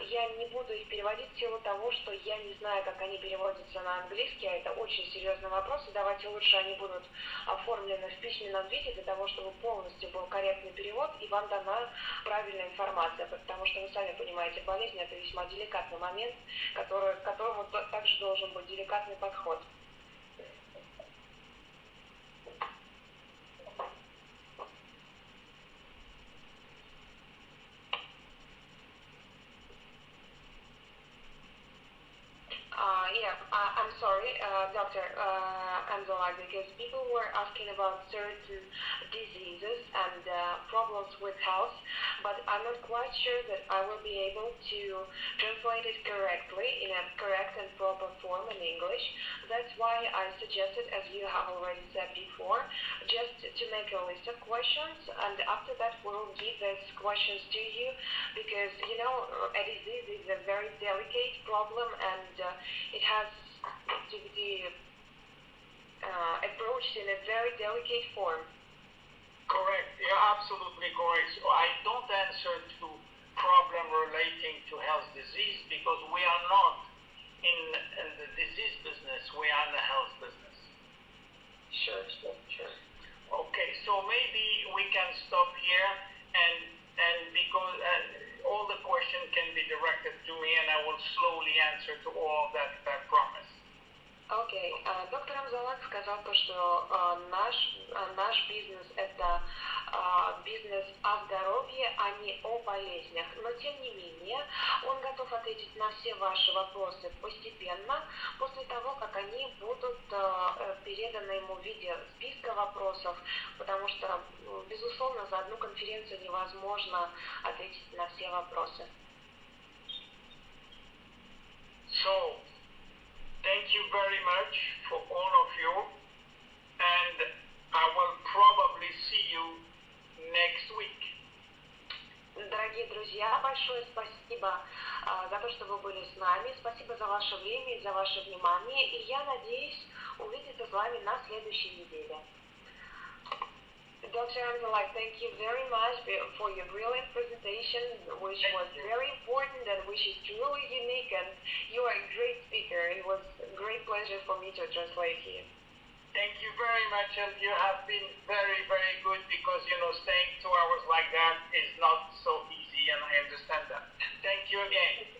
Я не буду их переводить в силу того, что я не знаю, как они переводятся на английский, а это очень серьезный вопрос, и давайте лучше они будут оформлены в письменном виде для того, чтобы полностью был корректный перевод и вам дана правильная информация, потому что вы сами понимаете, болезнь это весьма деликатный момент, к которому также должен быть деликатный подход. I'm sorry, Dr. Amzallag, because people were asking about certain diseases and problems with health, but I'm not quite sure that I will be able to translate it correctly in a correct and proper form in English. That's why I suggested, as you have already said before, just to make a list of questions, and after that we'll give those questions to you, because, you know, a disease is a very delicate problem, and it has to be approached in a very delicate form. Correct. You're absolutely correct. So I don't answer to problem relating to health disease because we are not in the disease business. We are in the health business. Sure. Okay. So maybe we can stop here and because all the questions can be directed to me and I will slowly answer to all that I promise. Окей. Доктор Амзаллаг сказал то, что наш бизнес это бизнес о здоровье, а не о болезнях. Но тем не менее, он готов ответить на все ваши вопросы постепенно, после того, как они будут переданы ему в виде списка вопросов, потому что, безусловно, за одну конференцию невозможно ответить на все вопросы. So, thank you very much for all of you, and I will probably see you next week. Дорогие друзья, большое спасибо за то, что вы были с нами. Спасибо за ваше время и за ваше внимание. И я надеюсь увидеться с вами на следующей неделе. Dr. Amzallag, thank you very much for your brilliant presentation, which was very important and which is truly unique, and you are a great speaker. It was a great pleasure for me to translate you. Thank you very much, and you have been very, very good because, you know, staying 2 hours like that is not so easy, and I understand that. Thank you again.